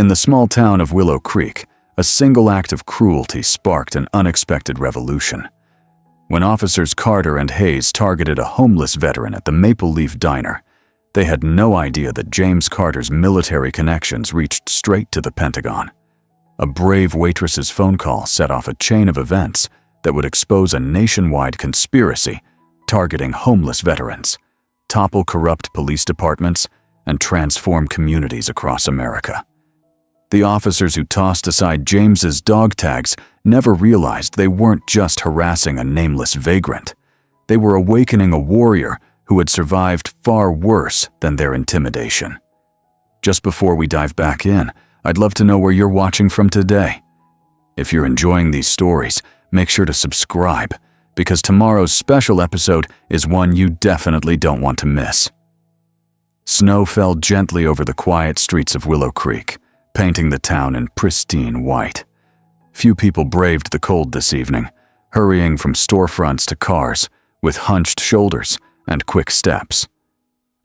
In the small town of Willow Creek, a single act of cruelty sparked an unexpected revolution. When officers Carter and Hayes targeted a homeless veteran at the Maple Leaf Diner, they had no idea that James Carter's military connections reached straight to the Pentagon. A brave waitress's phone call set off a chain of events that would expose a nationwide conspiracy targeting homeless veterans, topple corrupt police departments, and transform communities across America. The officers who tossed aside James's dog tags never realized they weren't just harassing a nameless vagrant. They were awakening a warrior who had survived far worse than their intimidation. Just before we dive back in, I'd love to know where you're watching from today. If you're enjoying these stories, make sure to subscribe, because tomorrow's special episode is one you definitely don't want to miss. Snow fell gently over the quiet streets of Willow Creek, painting the town in pristine white. Few people braved the cold this evening, hurrying from storefronts to cars with hunched shoulders and quick steps.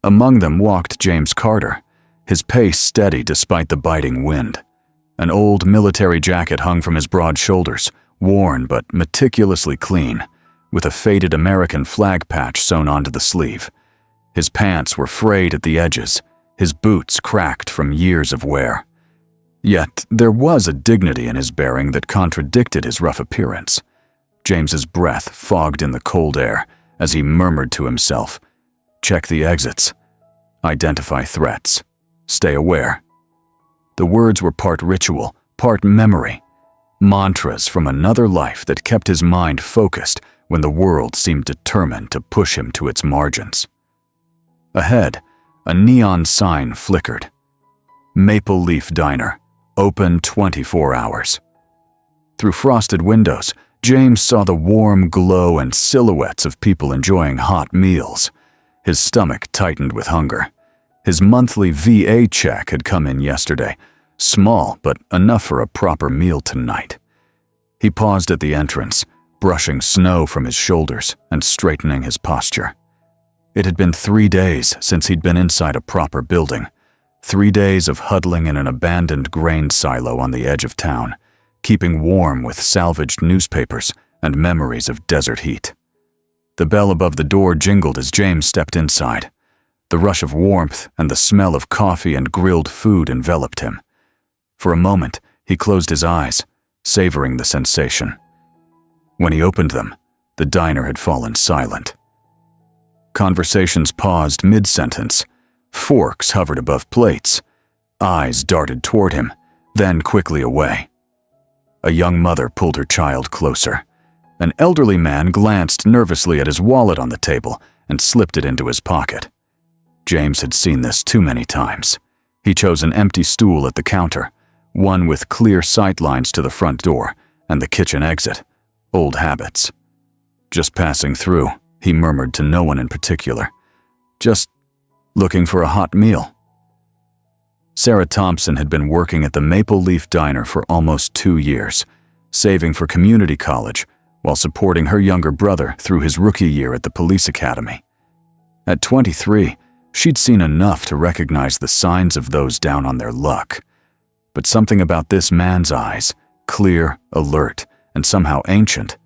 Among them walked James Carter, his pace steady despite the biting wind. An old military jacket hung from his broad shoulders, worn but meticulously clean, with a faded American flag patch sewn onto the sleeve. His pants were frayed at the edges, his boots cracked from years of wear. Yet there was a dignity in his bearing that contradicted his rough appearance. James's breath fogged in the cold air as he murmured to himself, "Check the exits. Identify threats. Stay aware." The words were part ritual, part memory, mantras from another life that kept his mind focused when the world seemed determined to push him to its margins. Ahead, a neon sign flickered. Maple Leaf Diner, open 24 hours. Through frosted windows, James saw the warm glow and silhouettes of people enjoying hot meals. His stomach tightened with hunger. His monthly VA check had come in yesterday, small but enough for a proper meal tonight. He paused at the entrance, brushing snow from his shoulders and straightening his posture. It had been 3 days since he'd been inside a proper building, 3 days of huddling in an abandoned grain silo on the edge of town, keeping warm with salvaged newspapers and memories of desert heat. The bell above the door jingled as James stepped inside. The rush of warmth and the smell of coffee and grilled food enveloped him. For a moment, he closed his eyes, savoring the sensation. When he opened them, the diner had fallen silent. Conversations paused mid-sentence. Forks hovered above plates. Eyes darted toward him, then quickly away. A young mother pulled her child closer. An elderly man glanced nervously at his wallet on the table and slipped it into his pocket. James had seen this too many times. He chose an empty stool at the counter, one with clear sight lines to the front door and the kitchen exit. Old habits. Just passing through, he murmured to no one in particular. Just looking for a hot meal. Sarah Thompson had been working at the Maple Leaf Diner for almost 2 years, saving for community college while supporting her younger brother through his rookie year at the police academy. At 23, she'd seen enough to recognize the signs of those down on their luck. But something about this man's eyes, clear, alert, and somehow ancient,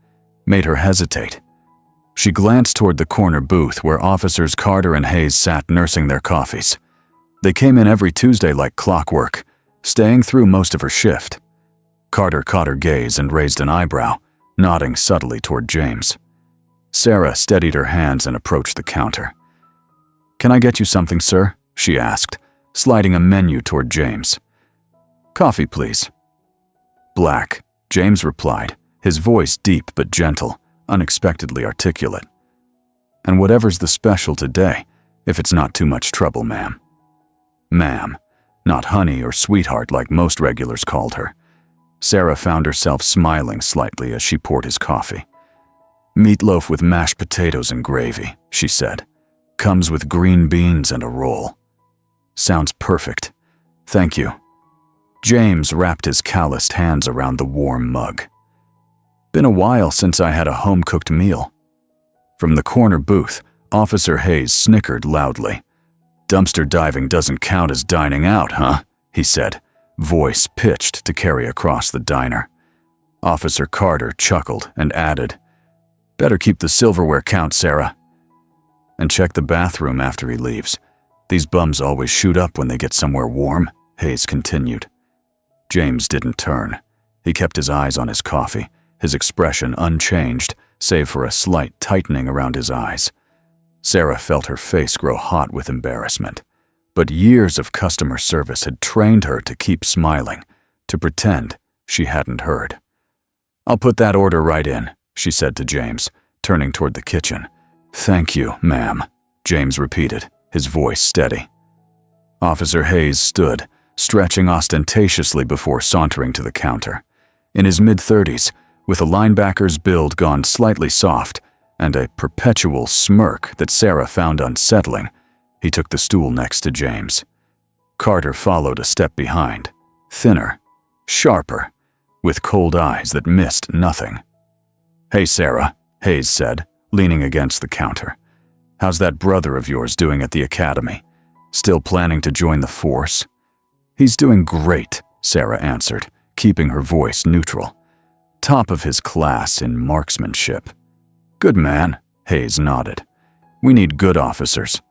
made her hesitate. She glanced toward the corner booth where officers Carter and Hayes sat nursing their coffees. They came in every Tuesday like clockwork, staying through most of her shift. Carter caught her gaze and raised an eyebrow, nodding subtly toward James. Sarah steadied her hands and approached the counter. "Can I get you something, sir?" she asked, sliding a menu toward James. "Coffee, please." "Black," James replied, his voice deep but gentle, unexpectedly articulate. "And whatever's the special today, if it's not too much trouble, ma'am." Ma'am, not honey or sweetheart like most regulars called her. Sarah found herself smiling slightly as she poured his coffee. "Meatloaf with mashed potatoes and gravy," she said. "Comes with green beans and a roll." "Sounds perfect. Thank you." James wrapped his calloused hands around the warm mug. "Been a while since I had a home-cooked meal." From the corner booth, Officer Hayes snickered loudly. "Dumpster diving doesn't count as dining out, huh?" he said, voice pitched to carry across the diner. Officer Carter chuckled and added, "Better keep the silverware count, Sarah. And check the bathroom after he leaves. These bums always shoot up when they get somewhere warm," Hayes continued. James didn't turn. He kept his eyes on his coffee, his expression unchanged, save for a slight tightening around his eyes. Sarah felt her face grow hot with embarrassment. But years of customer service had trained her to keep smiling, to pretend she hadn't heard. "I'll put that order right in," she said to James, turning toward the kitchen. "Thank you, ma'am," James repeated, his voice steady. Officer Hayes stood, stretching ostentatiously before sauntering to the counter. In his mid-30s, with a linebacker's build gone slightly soft and a perpetual smirk that Sarah found unsettling, he took the stool next to James. Carter followed a step behind, thinner, sharper, with cold eyes that missed nothing. "Hey, Sarah," Hayes said, leaning against the counter. "How's that brother of yours doing at the academy? Still planning to join the force?" "He's doing great," Sarah answered, keeping her voice neutral. "Top of his class in marksmanship." "Good man," Hayes nodded. "We need good officers,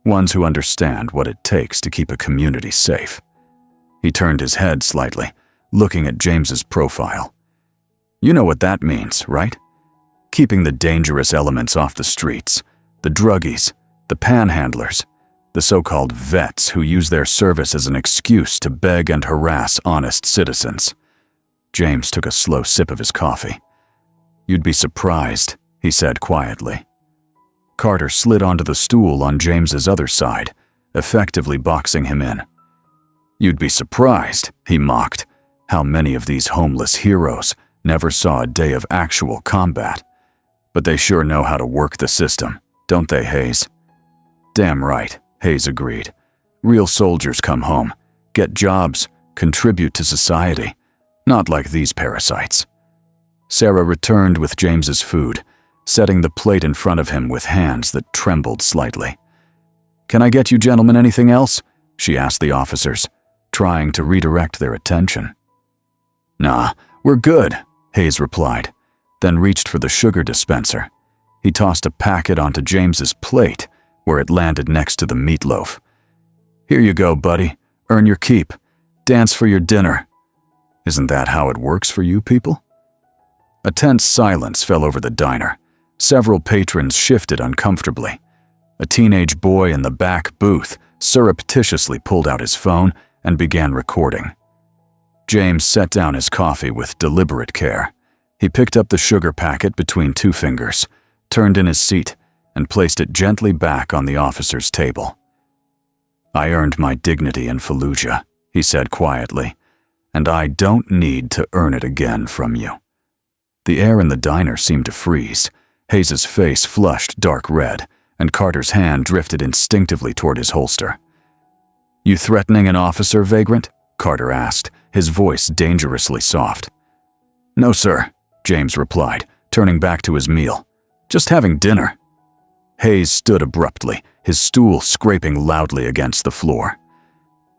ones who understand what it takes to keep a community safe." He turned his head slightly, looking at James's profile. "You know what that means, right? Keeping the dangerous elements off the streets, the druggies, the panhandlers, the so-called vets who use their service as an excuse to beg and harass honest citizens." James took a slow sip of his coffee. "You'd be surprised," he said quietly. Carter slid onto the stool on James's other side, effectively boxing him in. "You'd be surprised," he mocked, "how many of these homeless heroes never saw a day of actual combat. But they sure know how to work the system, don't they, Hayes?" "Damn right," Hayes agreed. "Real soldiers come home, get jobs, contribute to society, not like these parasites." Sarah returned with James's food, setting the plate in front of him with hands that trembled slightly. "Can I get you gentlemen anything else?" she asked the officers, trying to redirect their attention. "Nah, we're good," Hayes replied, then reached for the sugar dispenser. He tossed a packet onto James's plate, where it landed next to the meatloaf. "Here you go, buddy. Earn your keep. Dance for your dinner." Isn't that how it works for you people? A tense silence fell over the diner. Several patrons shifted uncomfortably. A teenage boy in the back booth surreptitiously pulled out his phone and began recording. James set down his coffee with deliberate care. He picked up the sugar packet between two fingers, turned in his seat, and placed it gently back on the officer's table. "I earned my dignity in Fallujah," he said quietly, "and I don't need to earn it again from you." The air in the diner seemed to freeze. Hayes's face flushed dark red, and Carter's hand drifted instinctively toward his holster. "You threatening an officer, vagrant?" Carter asked, his voice dangerously soft. "No, sir," James replied, turning back to his meal. "Just having dinner." Hayes stood abruptly, his stool scraping loudly against the floor.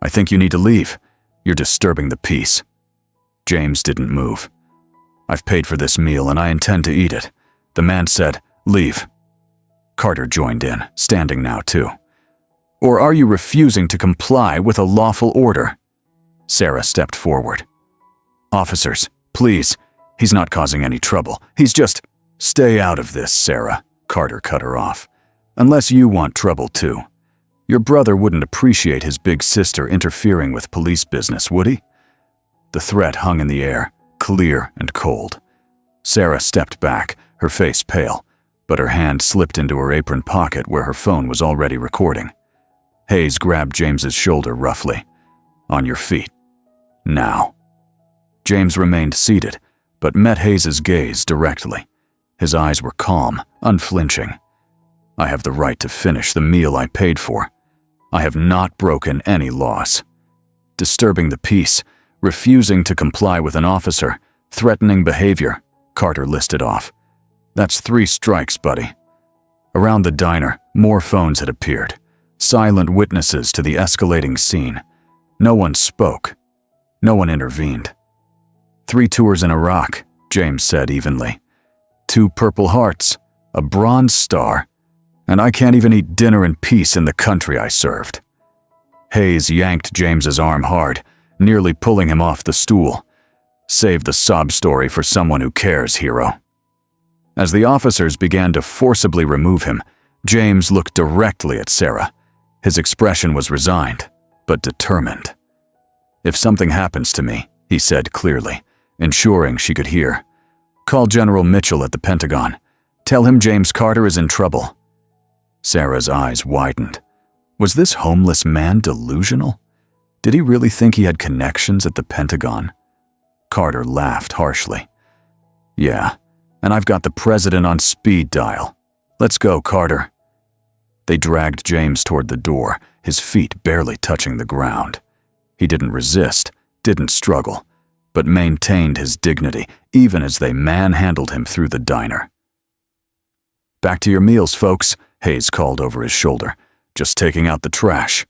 "I think you need to leave. You're disturbing the peace." James didn't move. "I've paid for this meal and I intend to eat it." The man said, "Leave." Carter joined in, standing now too. "Or are you refusing to comply with a lawful order?" Sarah stepped forward. "Officers, please. He's not causing any trouble. He's just—" "Stay out of this, Sarah," Carter cut her off. "Unless you want trouble too. Your brother wouldn't appreciate his big sister interfering with police business, would he?" The threat hung in the air, clear and cold. Sarah stepped back, her face pale, but her hand slipped into her apron pocket where her phone was already recording. Hayes grabbed James's shoulder roughly. "On your feet. Now." James remained seated, but met Hayes's gaze directly. His eyes were calm, unflinching. "I have the right to finish the meal I paid for. I have not broken any laws. Disturbing the peace, refusing to comply with an officer, threatening behavior," Carter listed off. "That's 3 strikes, buddy." Around the diner, more phones had appeared, silent witnesses to the escalating scene. No one spoke. No one intervened. 3 tours in Iraq, James said evenly. 2 Purple Hearts, a Bronze Star, and I can't even eat dinner in peace in the country I served. Hayes yanked James's arm hard, nearly pulling him off the stool. Save the sob story for someone who cares, hero. As the officers began to forcibly remove him, James looked directly at Sarah. His expression was resigned, but determined. "If something happens to me," he said clearly, ensuring she could hear, "call General Mitchell at the Pentagon. Tell him James Carter is in trouble." Sarah's eyes widened. Was this homeless man delusional? Did he really think he had connections at the Pentagon? Carter laughed harshly. "Yeah, and I've got the president on speed dial. Let's go, Carter." They dragged James toward the door, his feet barely touching the ground. He didn't resist, didn't struggle, but maintained his dignity even as they manhandled him through the diner. "Back to your meals, folks," Hayes called over his shoulder. "Just taking out the trash."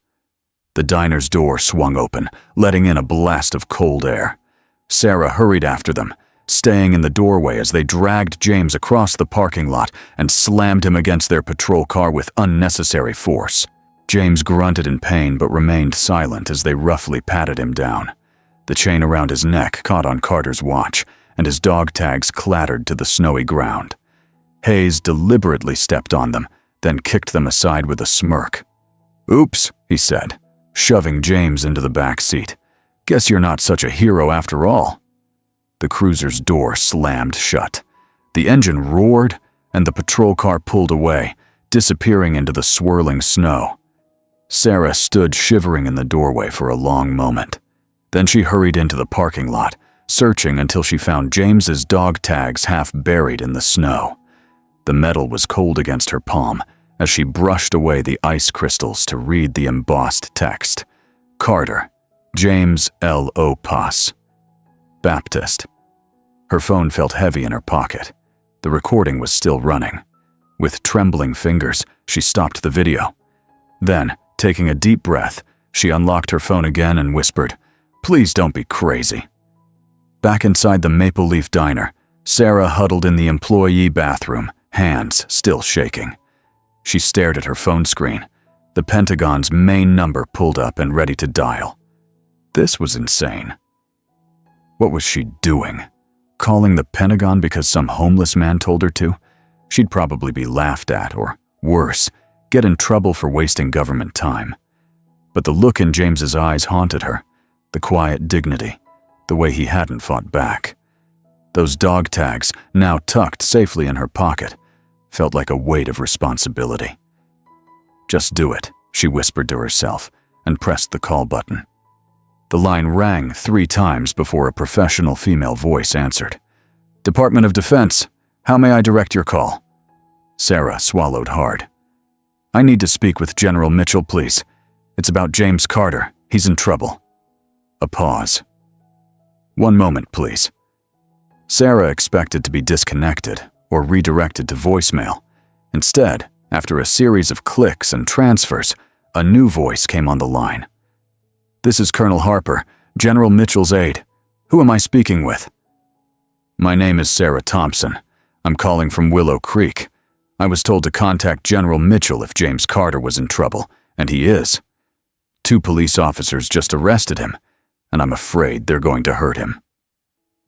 The diner's door swung open, letting in a blast of cold air. Sarah hurried after them, staying in the doorway as they dragged James across the parking lot and slammed him against their patrol car with unnecessary force. James grunted in pain but remained silent as they roughly patted him down. The chain around his neck caught on Carter's watch, and his dog tags clattered to the snowy ground. Hayes deliberately stepped on them, then kicked them aside with a smirk. "Oops," he said, shoving James into the back seat. "Guess you're not such a hero after all." The cruiser's door slammed shut. The engine roared, and the patrol car pulled away, disappearing into the swirling snow. Sarah stood shivering in the doorway for a long moment. Then she hurried into the parking lot, searching until she found James's dog tags half buried in the snow. The metal was cold against her palm as she brushed away the ice crystals to read the embossed text. Carter, James L. O. Pass. Baptist. Her phone felt heavy in her pocket. The recording was still running. With trembling fingers, she stopped the video. Then, taking a deep breath, she unlocked her phone again and whispered, "Please don't be crazy." Back inside the Maple Leaf Diner, Sarah huddled in the employee bathroom, hands still shaking. She stared at her phone screen. The Pentagon's main number pulled up and ready to dial. This was insane. What was she doing? Calling the Pentagon because some homeless man told her to? She'd probably be laughed at, or worse, get in trouble for wasting government time. But the look in James's eyes haunted her, the quiet dignity, the way he hadn't fought back. Those dog tags, now tucked safely in her pocket, felt like a weight of responsibility. "Just do it," she whispered to herself, and pressed the call button. The line rang 3 times before a professional female voice answered. "Department of Defense, how may I direct your call?" Sarah swallowed hard. "I need to speak with General Mitchell, please. It's about James Carter. He's in trouble." A pause. "One moment, please." Sarah expected to be disconnected or redirected to voicemail. Instead, after a series of clicks and transfers, a new voice came on the line. "This is Colonel Harper, General Mitchell's aide. Who am I speaking with?" "My name is Sarah Thompson. I'm calling from Willow Creek. I was told to contact General Mitchell if James Carter was in trouble, and he is. 2 police officers just arrested him, and I'm afraid they're going to hurt him."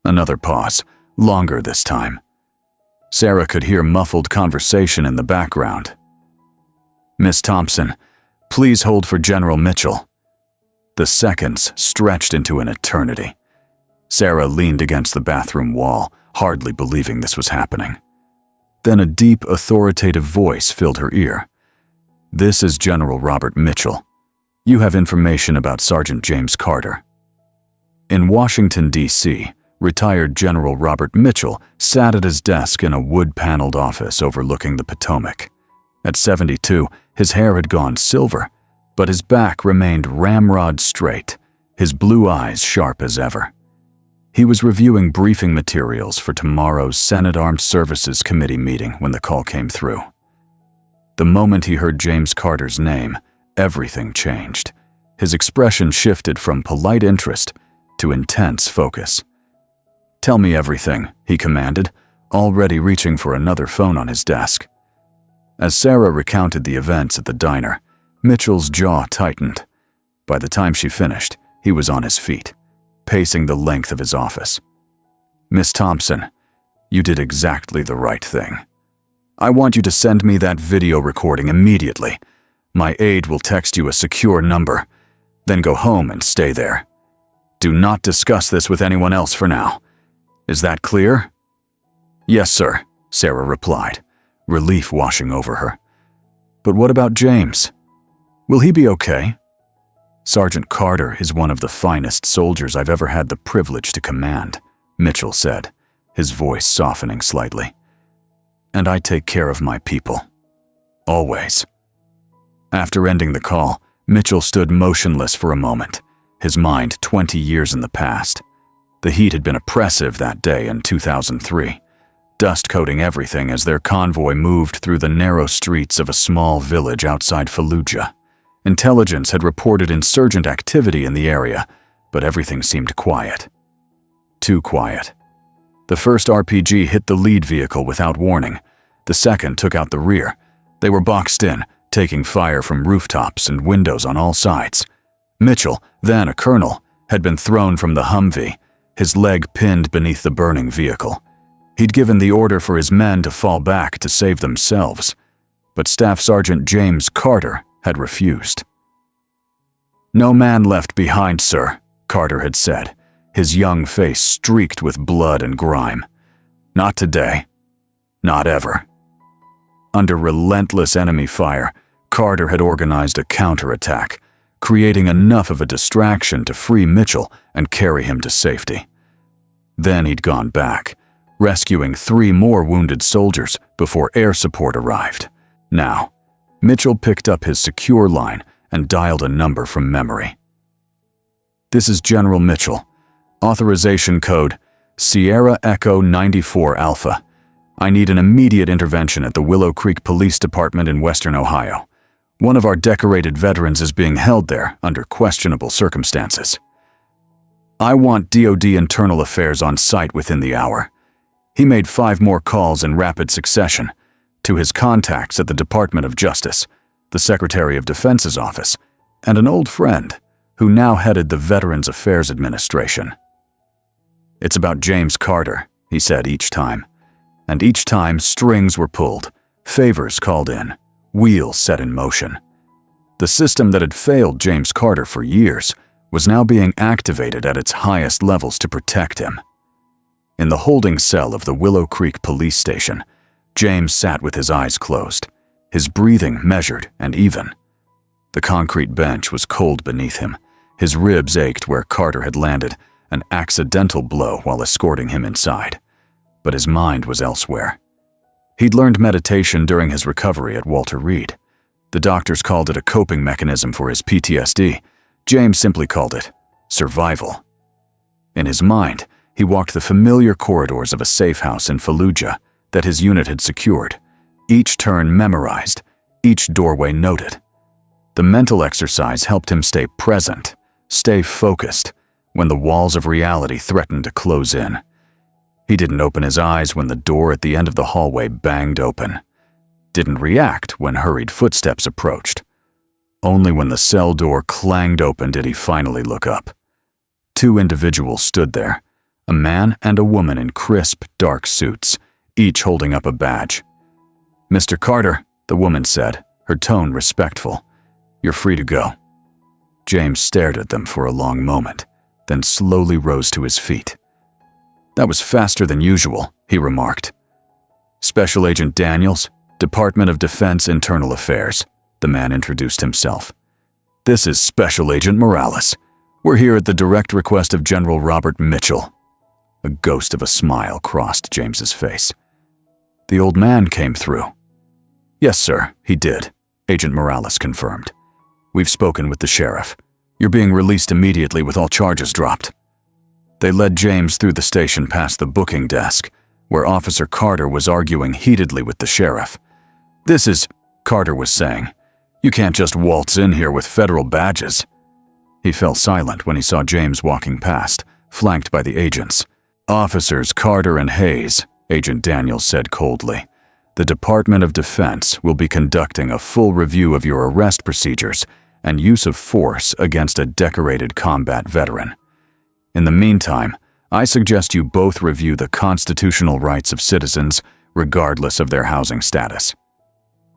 Another pause, longer this time. Sarah could hear muffled conversation in the background. "Miss Thompson, please hold for General Mitchell." The seconds stretched into an eternity. Sarah leaned against the bathroom wall, hardly believing this was happening. Then a deep, authoritative voice filled her ear. "This is General Robert Mitchell. You have information about Sergeant James Carter." In Washington, D.C., retired General Robert Mitchell sat at his desk in a wood-paneled office overlooking the Potomac. At 72, his hair had gone silver, but his back remained ramrod straight, his blue eyes sharp as ever. He was reviewing briefing materials for tomorrow's Senate Armed Services Committee meeting when the call came through. The moment he heard James Carter's name, everything changed. His expression shifted from polite interest to intense focus. "Tell me everything," he commanded, already reaching for another phone on his desk. As Sarah recounted the events at the diner, Mitchell's jaw tightened. By the time she finished, he was on his feet, pacing the length of his office. "Miss Thompson, you did exactly the right thing. I want you to send me that video recording immediately. My aide will text you a secure number. Then go home and stay there. Do not discuss this with anyone else for now. Is that clear?" "Yes, sir," Sarah replied, relief washing over her. "But what about James? Will he be okay?" "Sergeant Carter is one of the finest soldiers I've ever had the privilege to command," Mitchell said, his voice softening slightly. "And I take care of my people. Always." After ending the call, Mitchell stood motionless for a moment, his mind 20 years in the past. The heat had been oppressive that day in 2003, dust coating everything as their convoy moved through the narrow streets of a small village outside Fallujah. Intelligence had reported insurgent activity in the area, but everything seemed quiet. Too quiet. The first RPG hit the lead vehicle without warning. The second took out the rear. They were boxed in, taking fire from rooftops and windows on all sides. Mitchell, then a colonel, had been thrown from the Humvee, his leg pinned beneath the burning vehicle. He'd given the order for his men to fall back to save themselves, but Staff Sergeant James Carter had refused. "No man left behind, sir," Carter had said, his young face streaked with blood and grime. "Not today. Not ever." Under relentless enemy fire, Carter had organized a counterattack, creating enough of a distraction to free Mitchell and carry him to safety. Then he'd gone back, rescuing 3 more wounded soldiers before air support arrived. Now, Mitchell picked up his secure line and dialed a number from memory. "This is General Mitchell. Authorization code Sierra Echo 94 Alpha. I need an immediate intervention at the Willow Creek Police Department in Western Ohio. One of our decorated veterans is being held there under questionable circumstances. I want DoD Internal Affairs on site within the hour." He made 5 more calls in rapid succession to his contacts at the Department of Justice, the Secretary of Defense's office, and an old friend who now headed the Veterans Affairs Administration. "It's about James Carter," he said each time. And each time strings were pulled, favors called in, wheels set in motion. The system that had failed James Carter for years was now being activated at its highest levels to protect him. In the holding cell of the Willow Creek Police Station, James sat with his eyes closed, his breathing measured and even. The concrete bench was cold beneath him. His ribs ached where Carter had landed, an accidental blow while escorting him inside. But his mind was elsewhere. He'd learned meditation during his recovery at Walter Reed. The doctors called it a coping mechanism for his PTSD. James simply called it survival. In his mind, he walked the familiar corridors of a safe house in Fallujah that his unit had secured, each turn memorized, each doorway noted. The mental exercise helped him stay present, stay focused, when the walls of reality threatened to close in. He didn't open his eyes when the door at the end of the hallway banged open. Didn't react when hurried footsteps approached. Only when the cell door clanged open did he finally look up. 2 individuals stood there, a man and a woman in crisp, dark suits, each holding up a badge. "Mr. Carter," the woman said, her tone respectful, "you're free to go." James stared at them for a long moment, then slowly rose to his feet. "That was faster than usual," he remarked. "Special Agent Daniels, Department of Defense Internal Affairs," the man introduced himself. "This is Special Agent Morales. We're here at the direct request of General Robert Mitchell." A ghost of a smile crossed James's face. "The old man came through." "Yes, sir, he did," Agent Morales confirmed. "We've spoken with the sheriff. You're being released immediately with all charges dropped." They led James through the station past the booking desk, where Officer Carter was arguing heatedly with the sheriff. "This is," Carter was saying, "you can't just waltz in here with federal badges." He fell silent when he saw James walking past, flanked by the agents. "Officers Carter and Hayes," Agent Daniels said coldly. "The Department of Defense will be conducting a full review of your arrest procedures and use of force against a decorated combat veteran. In the meantime, I suggest you both review the constitutional rights of citizens regardless of their housing status."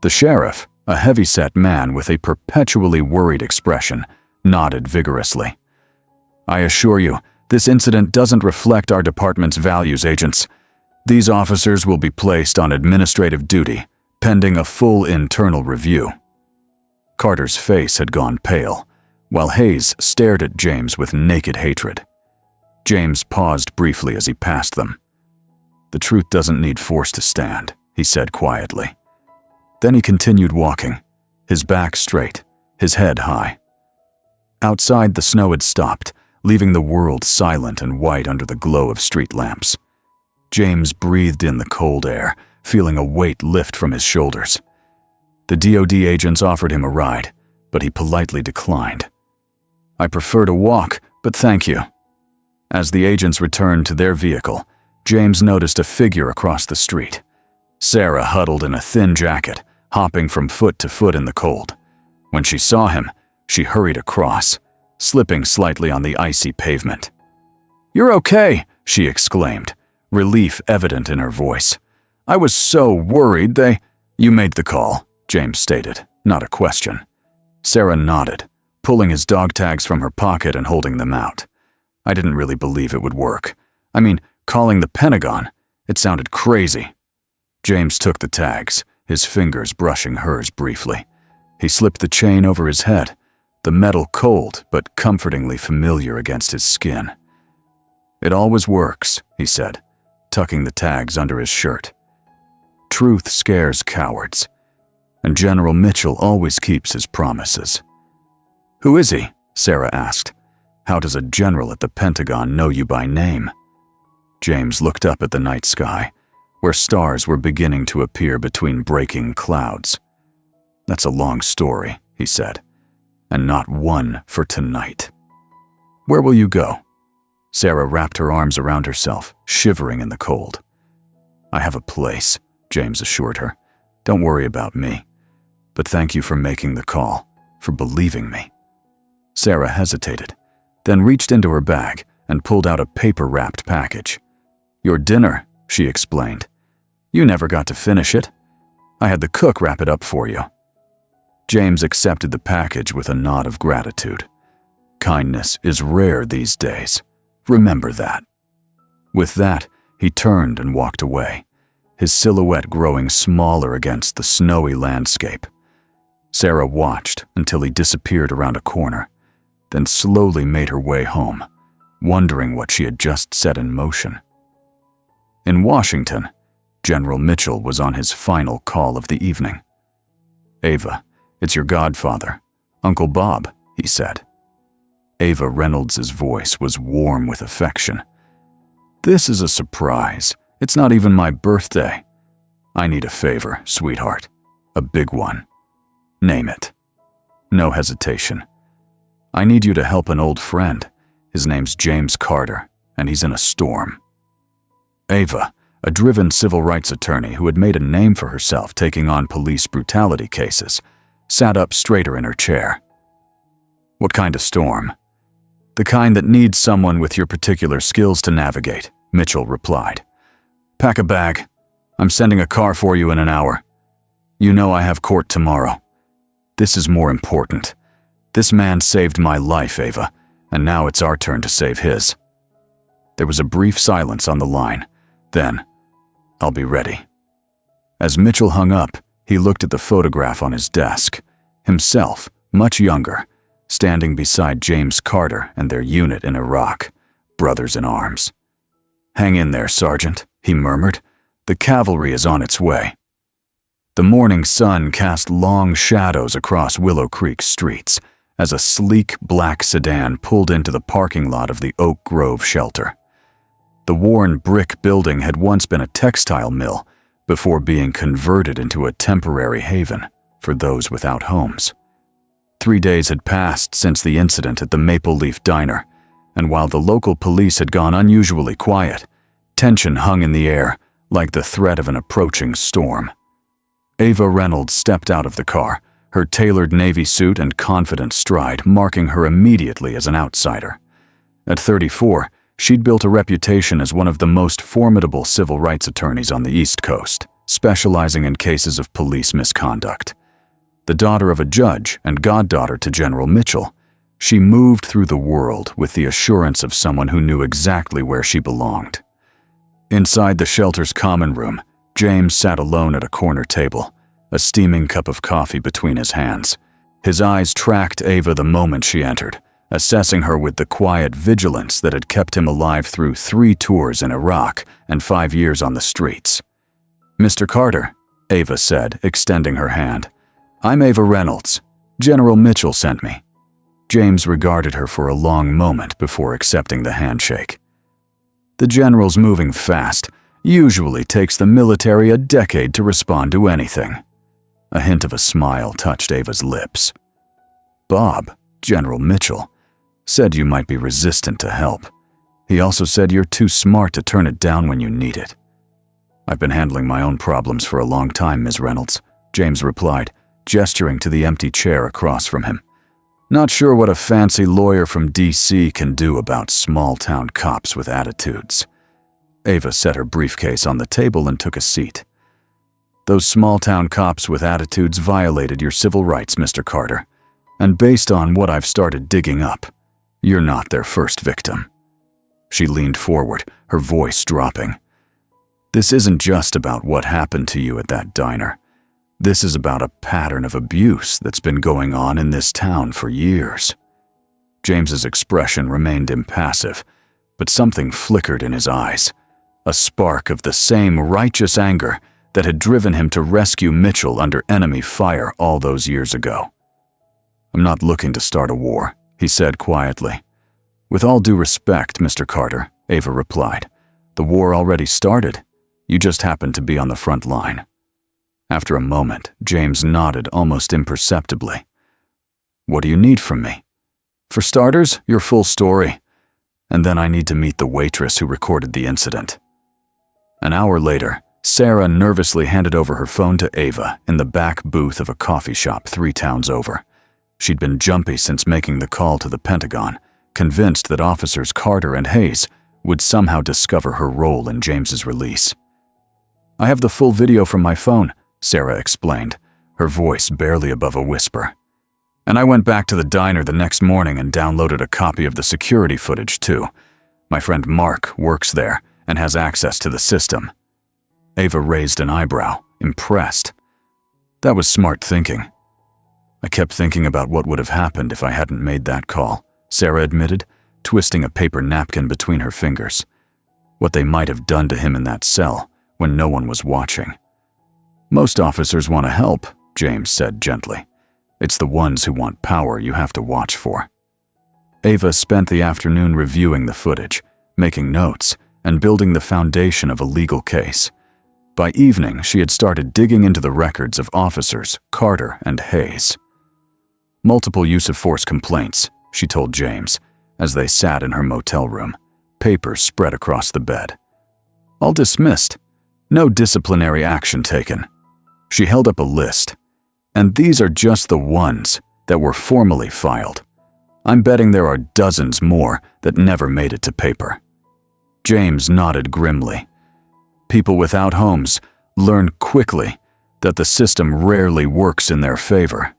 The sheriff, a heavy-set man with a perpetually worried expression, nodded vigorously. "I assure you, this incident doesn't reflect our department's values, agents. These officers will be placed on administrative duty, pending a full internal review." Carter's face had gone pale, while Hayes stared at James with naked hatred. James paused briefly as he passed them. "The truth doesn't need force to stand," he said quietly. Then he continued walking, his back straight, his head high. Outside, the snow had stopped, leaving the world silent and white under the glow of street lamps. James breathed in the cold air, feeling a weight lift from his shoulders. The DoD agents offered him a ride, but he politely declined. "I prefer to walk, but thank you." As the agents returned to their vehicle, James noticed a figure across the street. Sarah huddled in a thin jacket, hopping from foot to foot in the cold. When she saw him, she hurried across, slipping slightly on the icy pavement. "You're okay," she exclaimed, relief evident in her voice. "I was so worried they—" "You made the call," James stated, not a question. Sarah nodded, pulling his dog tags from her pocket and holding them out. "I didn't really believe it would work. I mean, calling the Pentagon, it sounded crazy." James took the tags, his fingers brushing hers briefly. He slipped the chain over his head, the metal cold but comfortingly familiar against his skin. "It always works," he said, tucking the tags under his shirt. "Truth scares cowards, and General Mitchell always keeps his promises." "Who is he?" Sarah asked. "How does a general at the Pentagon know you by name?" James looked up at the night sky, where stars were beginning to appear between breaking clouds. "That's a long story," he said, "and not one for tonight." "Where will you go?" Sarah wrapped her arms around herself, shivering in the cold. "I have a place," James assured her. "Don't worry about me. But thank you for making the call, for believing me." Sarah hesitated, then reached into her bag and pulled out a paper-wrapped package. "Your dinner," she explained. "You never got to finish it. I had the cook wrap it up for you." James accepted the package with a nod of gratitude. Kindness is rare these days. Remember that. With that, he turned and walked away, his silhouette growing smaller against the snowy landscape. Sarah watched until he disappeared around a corner, then slowly made her way home, wondering what she had just set in motion. In Washington, General Mitchell was on his final call of the evening. "Ava, it's your godfather, Uncle Bob," he said. Ava Reynolds' voice was warm with affection. "This is a surprise. It's not even my birthday. I need a favor, sweetheart. A big one. Name it." No hesitation. "I need you to help an old friend. His name's James Carter, and he's in a storm." Ava, a driven civil rights attorney who had made a name for herself taking on police brutality cases, sat up straighter in her chair. "What kind of storm?" "The kind that needs someone with your particular skills to navigate," Mitchell replied. "Pack a bag. I'm sending a car for you in an hour. You know I have court tomorrow. This is more important. This man saved my life, Ava, and now it's our turn to save his." There was a brief silence on the line. Then, "I'll be ready." As Mitchell hung up, he looked at the photograph on his desk. Himself, much younger, standing beside James Carter and their unit in Iraq, brothers in arms. "Hang in there, Sergeant," he murmured. "The cavalry is on its way." The morning sun cast long shadows across Willow Creek streets as a sleek black sedan pulled into the parking lot of the Oak Grove shelter. The worn brick building had once been a textile mill before being converted into a temporary haven for those without homes. 3 days had passed since the incident at the Maple Leaf Diner, and while the local police had gone unusually quiet, tension hung in the air like the threat of an approaching storm. Ava Reynolds stepped out of the car, her tailored navy suit and confident stride marking her immediately as an outsider. At 34, she'd built a reputation as one of the most formidable civil rights attorneys on the East Coast, specializing in cases of police misconduct. The daughter of a judge and goddaughter to General Mitchell, she moved through the world with the assurance of someone who knew exactly where she belonged. Inside the shelter's common room, James sat alone at a corner table, a steaming cup of coffee between his hands. His eyes tracked Ava the moment she entered, assessing her with the quiet vigilance that had kept him alive through 3 tours in Iraq and 5 years on the streets. "Mr. Carter," Ava said, extending her hand. "I'm Ava Reynolds. General Mitchell sent me." James regarded her for a long moment before accepting the handshake. "The general's moving fast. Usually takes the military a decade to respond to anything." A hint of a smile touched Ava's lips. "Bob, General Mitchell, said you might be resistant to help. He also said you're too smart to turn it down when you need it." "I've been handling my own problems for a long time, Ms. Reynolds," James replied, gesturing to the empty chair across from him. "Not sure what a fancy lawyer from D.C. can do about small-town cops with attitudes." Ava set her briefcase on the table and took a seat. "Those small-town cops with attitudes violated your civil rights, Mr. Carter. And based on what I've started digging up, you're not their first victim." She leaned forward, her voice dropping. "This isn't just about what happened to you at that diner. This is about a pattern of abuse that's been going on in this town for years." James's expression remained impassive, but something flickered in his eyes, a spark of the same righteous anger that had driven him to rescue Mitchell under enemy fire all those years ago. "I'm not looking to start a war," he said quietly. "With all due respect, Mr. Carter," Ava replied, "the war already started. You just happened to be on the front line." After a moment, James nodded almost imperceptibly. "What do you need from me?" "For starters, your full story. And then I need to meet the waitress who recorded the incident." An hour later, Sarah nervously handed over her phone to Ava in the back booth of a coffee shop 3 towns over. She'd been jumpy since making the call to the Pentagon, convinced that officers Carter and Hayes would somehow discover her role in James's release. "I have the full video from my phone," Sarah explained, her voice barely above a whisper. "And I went back to the diner the next morning and downloaded a copy of the security footage, too. My friend Mark works there and has access to the system." Ava raised an eyebrow, impressed. "That was smart thinking." "I kept thinking about what would have happened if I hadn't made that call," Sarah admitted, twisting a paper napkin between her fingers. "What they might have done to him in that cell when no one was watching." "Most officers want to help," James said gently. "It's the ones who want power you have to watch for." Ava spent the afternoon reviewing the footage, making notes, and building the foundation of a legal case. By evening, she had started digging into the records of officers Carter and Hayes. "Multiple use-of-force complaints," she told James, as they sat in her motel room, papers spread across the bed. "All dismissed. No disciplinary action taken." She held up a list. "And these are just the ones that were formally filed. I'm betting there are dozens more that never made it to paper." James nodded grimly. People without homes learn quickly that the system rarely works in their favor.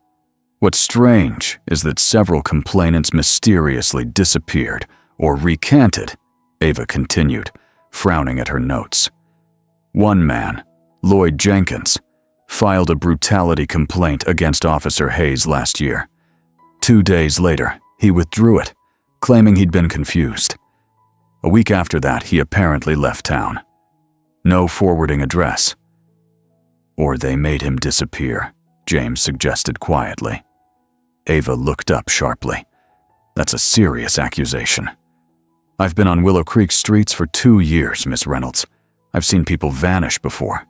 What's strange is that several complainants mysteriously disappeared or recanted, Ava continued, frowning at her notes. One man, Lloyd Jenkins, filed a brutality complaint against Officer Hayes last year. 2 days later, he withdrew it, claiming he'd been confused. A week after that, he apparently left town. No forwarding address. "Or they made him disappear," James suggested quietly. Ava looked up sharply. "That's a serious accusation." "I've been on Willow Creek streets for 2 years, Miss Reynolds. I've seen people vanish before.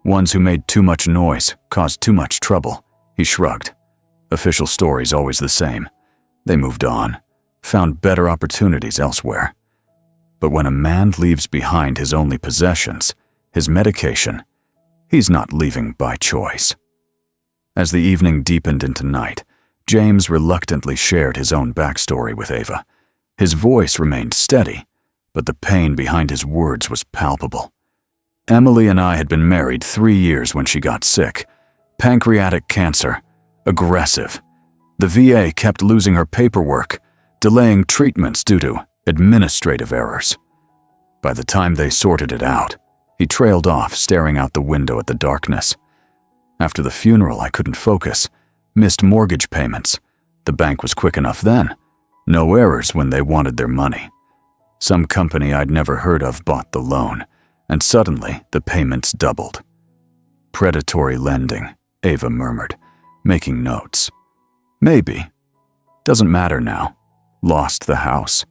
Ones who made too much noise, caused too much trouble." He shrugged. "Official story's always the same. They moved on. found better opportunities elsewhere. But when a man leaves behind his only possessions, his medication, he's not leaving by choice. As the evening deepened into night, James reluctantly shared his own backstory with Ava. His voice remained steady, but the pain behind his words was palpable. Emily and I had been married 3 years when she got sick. Pancreatic cancer. Aggressive. The VA kept losing her paperwork, delaying treatments due to administrative errors. By the time they sorted it out, he trailed off, staring out the window at the darkness. After the funeral, I couldn't focus. Missed mortgage payments. The bank was quick enough then. No errors when they wanted their money. Some company I'd never heard of bought the loan, and suddenly the payments doubled. Predatory lending, Ava murmured, making notes. Maybe. Doesn't matter now. Lost the house.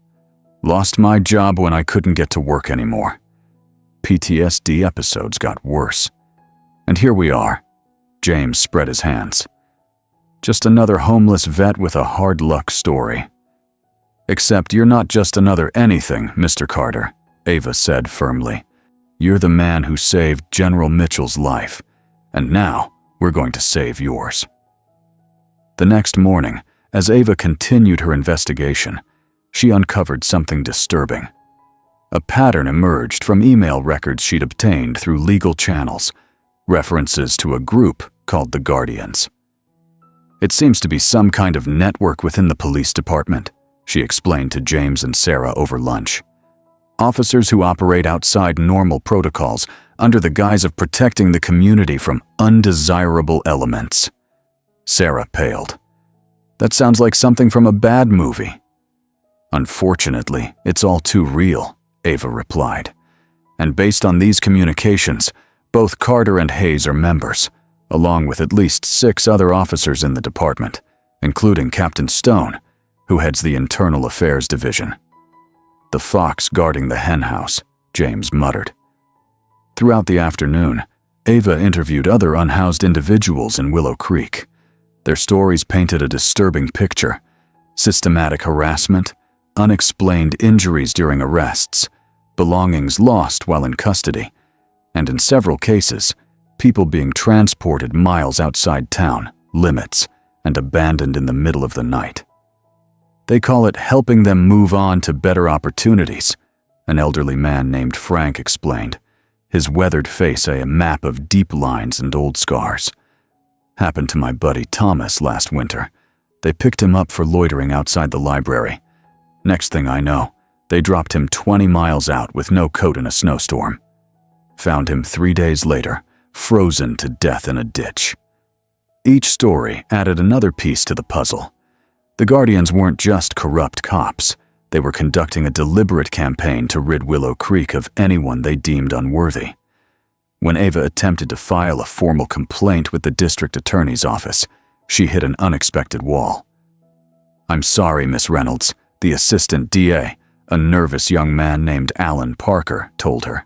Lost my job when I couldn't get to work anymore. PTSD episodes got worse. And here we are. James spread his hands. Just another homeless vet with a hard luck story. Except you're not just another anything, Mr. Carter, Ava said firmly. You're the man who saved General Mitchell's life, and now we're going to save yours. The next morning, as Ava continued her investigation, she uncovered something disturbing. A pattern emerged from email records she'd obtained through legal channels, references to a group called the Guardians. It seems to be some kind of network within the police department, she explained to James and Sarah over lunch. Officers who operate outside normal protocols under the guise of protecting the community from undesirable elements. Sarah paled. That sounds like something from a bad movie. Unfortunately, it's all too real, Ava replied. And based on these communications, both Carter and Hayes are members, along with at least 6 other officers in the department, including Captain Stone, who heads the Internal Affairs Division. The fox guarding the henhouse, James muttered. Throughout the afternoon, Ava interviewed other unhoused individuals in Willow Creek. Their stories painted a disturbing picture: systematic harassment, unexplained injuries during arrests, belongings lost while in custody, and in several cases, people being transported miles outside town limits and abandoned in the middle of the night. They call it helping them move on to better opportunities, an elderly man named Frank explained, his weathered face a map of deep lines and old scars. Happened to my buddy Thomas last winter. They picked him up for loitering outside the library. Next thing I know, they dropped him 20 miles out with no coat in a snowstorm. Found him 3 days later, frozen to death in a ditch. Each story added another piece to the puzzle. The Guardians weren't just corrupt cops. They were conducting a deliberate campaign to rid Willow Creek of anyone they deemed unworthy. When Ava attempted to file a formal complaint with the district attorney's office, she hit an unexpected wall. "I'm sorry, Miss Reynolds," the assistant DA, a nervous young man named Alan Parker, told her.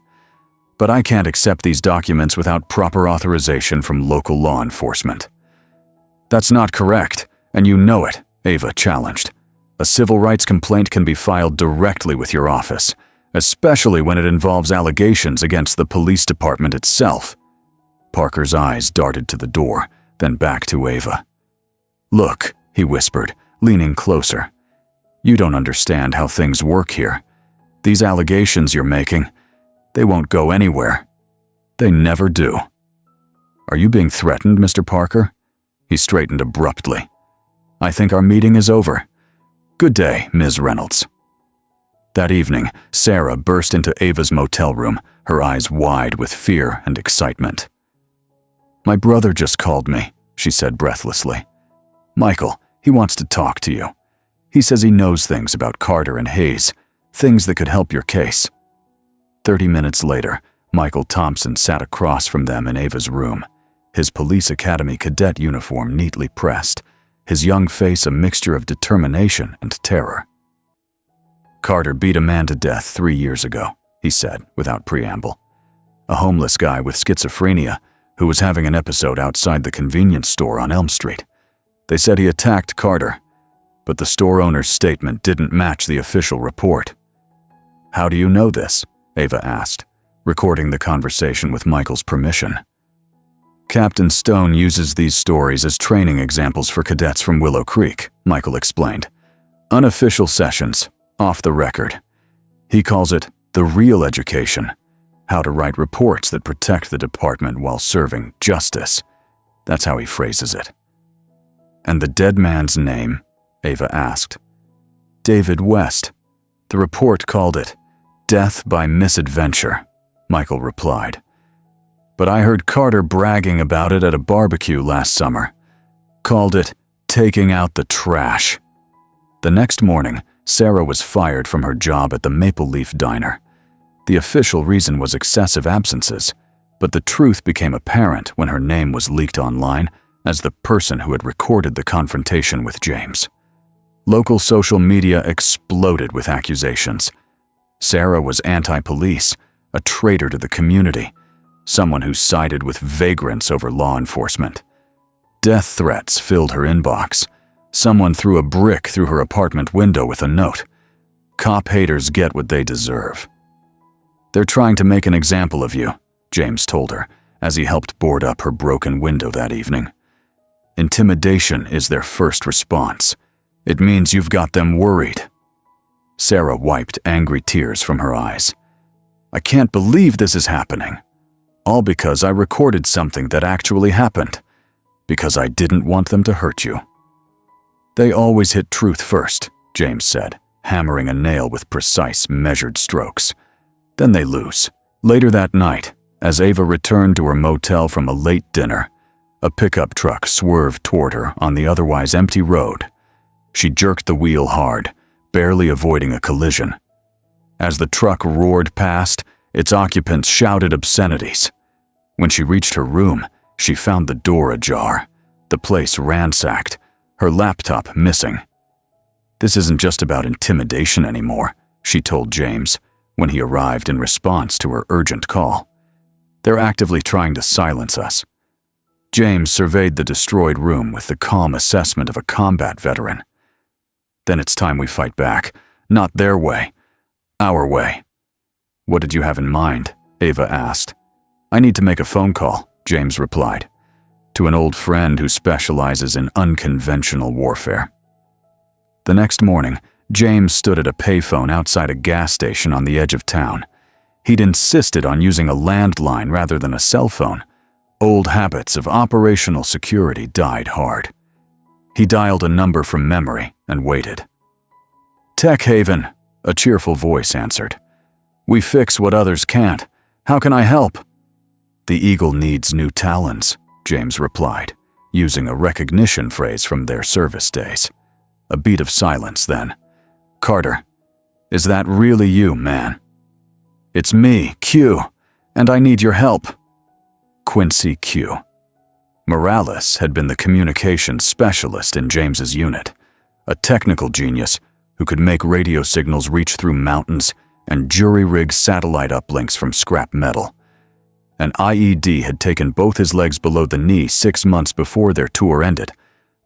"But I can't accept these documents without proper authorization from local law enforcement." "That's not correct, and you know it," Ava challenged. "A civil rights complaint can be filed directly with your office, especially when it involves allegations against the police department itself." Parker's eyes darted to the door, then back to Ava. "Look," he whispered, leaning closer. "You don't understand how things work here. These allegations you're making, they won't go anywhere. They never do." "Are you being threatened, Mr. Parker?" He straightened abruptly. "I think our meeting is over. Good day, Ms. Reynolds." That evening, Sarah burst into Ava's motel room, her eyes wide with fear and excitement. "My brother just called me," she said breathlessly. "Michael, he wants to talk to you. He says he knows things about Carter and Hayes, things that could help your case." 30 minutes later, Michael Thompson sat across from them in Ava's room, his police academy cadet uniform neatly pressed, his young face a mixture of determination and terror. "Carter beat a man to death 3 years ago," he said without preamble. "A homeless guy with schizophrenia who was having an episode outside the convenience store on Elm Street. They said he attacked Carter. but the store owner's statement didn't match the official report. "How do you know this?" Ava asked, recording the conversation with Michael's permission. "Captain Stone uses these stories as training examples for cadets from Willow Creek," Michael explained. "Unofficial sessions, off the record. He calls it the real education, how to write reports that protect the department while serving justice. That's how he phrases it." "And the dead man's name?" Ava asked. "David West. The report called it death by misadventure," Michael replied. "But I heard Carter bragging about it at a barbecue last summer. Called it taking out the trash." The next morning, Sarah was fired from her job at the Maple Leaf Diner. The official reason was excessive absences, but the truth became apparent when her name was leaked online as the person who had recorded the confrontation with James. Local social media exploded with accusations. Sarah was anti-police, a traitor to the community, someone who sided with vagrants over law enforcement. Death threats filled her inbox. Someone threw a brick through her apartment window with a note. "Cop haters get what they deserve." "They're trying to make an example of you," James told her as he helped board up her broken window that evening. "Intimidation is their first response. It means you've got them worried." Sarah wiped angry tears from her eyes. "I can't believe this is happening. All because I recorded something that actually happened. Because I didn't want them to hurt you." "They always hit truth first," James said, hammering a nail with precise, measured strokes. "Then they lose." Later that night, as Ava returned to her motel from a late dinner, a pickup truck swerved toward her on the otherwise empty road. She jerked the wheel hard, barely avoiding a collision. As the truck roared past, its occupants shouted obscenities. When she reached her room, she found the door ajar, the place ransacked, her laptop missing. "This isn't just about intimidation anymore," she told James when he arrived in response to her urgent call. "They're actively trying to silence us." James surveyed the destroyed room with the calm assessment of a combat veteran. "Then it's time we fight back. Not their way. Our way." "What did you have in mind?" Ava asked. "I need to make a phone call," James replied, "to an old friend who specializes in unconventional warfare." The next morning, James stood at a payphone outside a gas station on the edge of town. He'd insisted on using a landline rather than a cell phone. Old habits of operational security died hard. He dialed a number from memory and waited. "Tech Haven," a cheerful voice answered. "We fix what others can't. How can I help?" "The Eagle needs new talons," James replied, using a recognition phrase from their service days. A beat of silence then. "Carter, is that really you, man?" "It's me, Q, and I need your help." Quincy Q. Morales had been the communications specialist in James's unit, a technical genius who could make radio signals reach through mountains and jury-rig satellite uplinks from scrap metal. An IED had taken both his legs below the knee 6 months before their tour ended,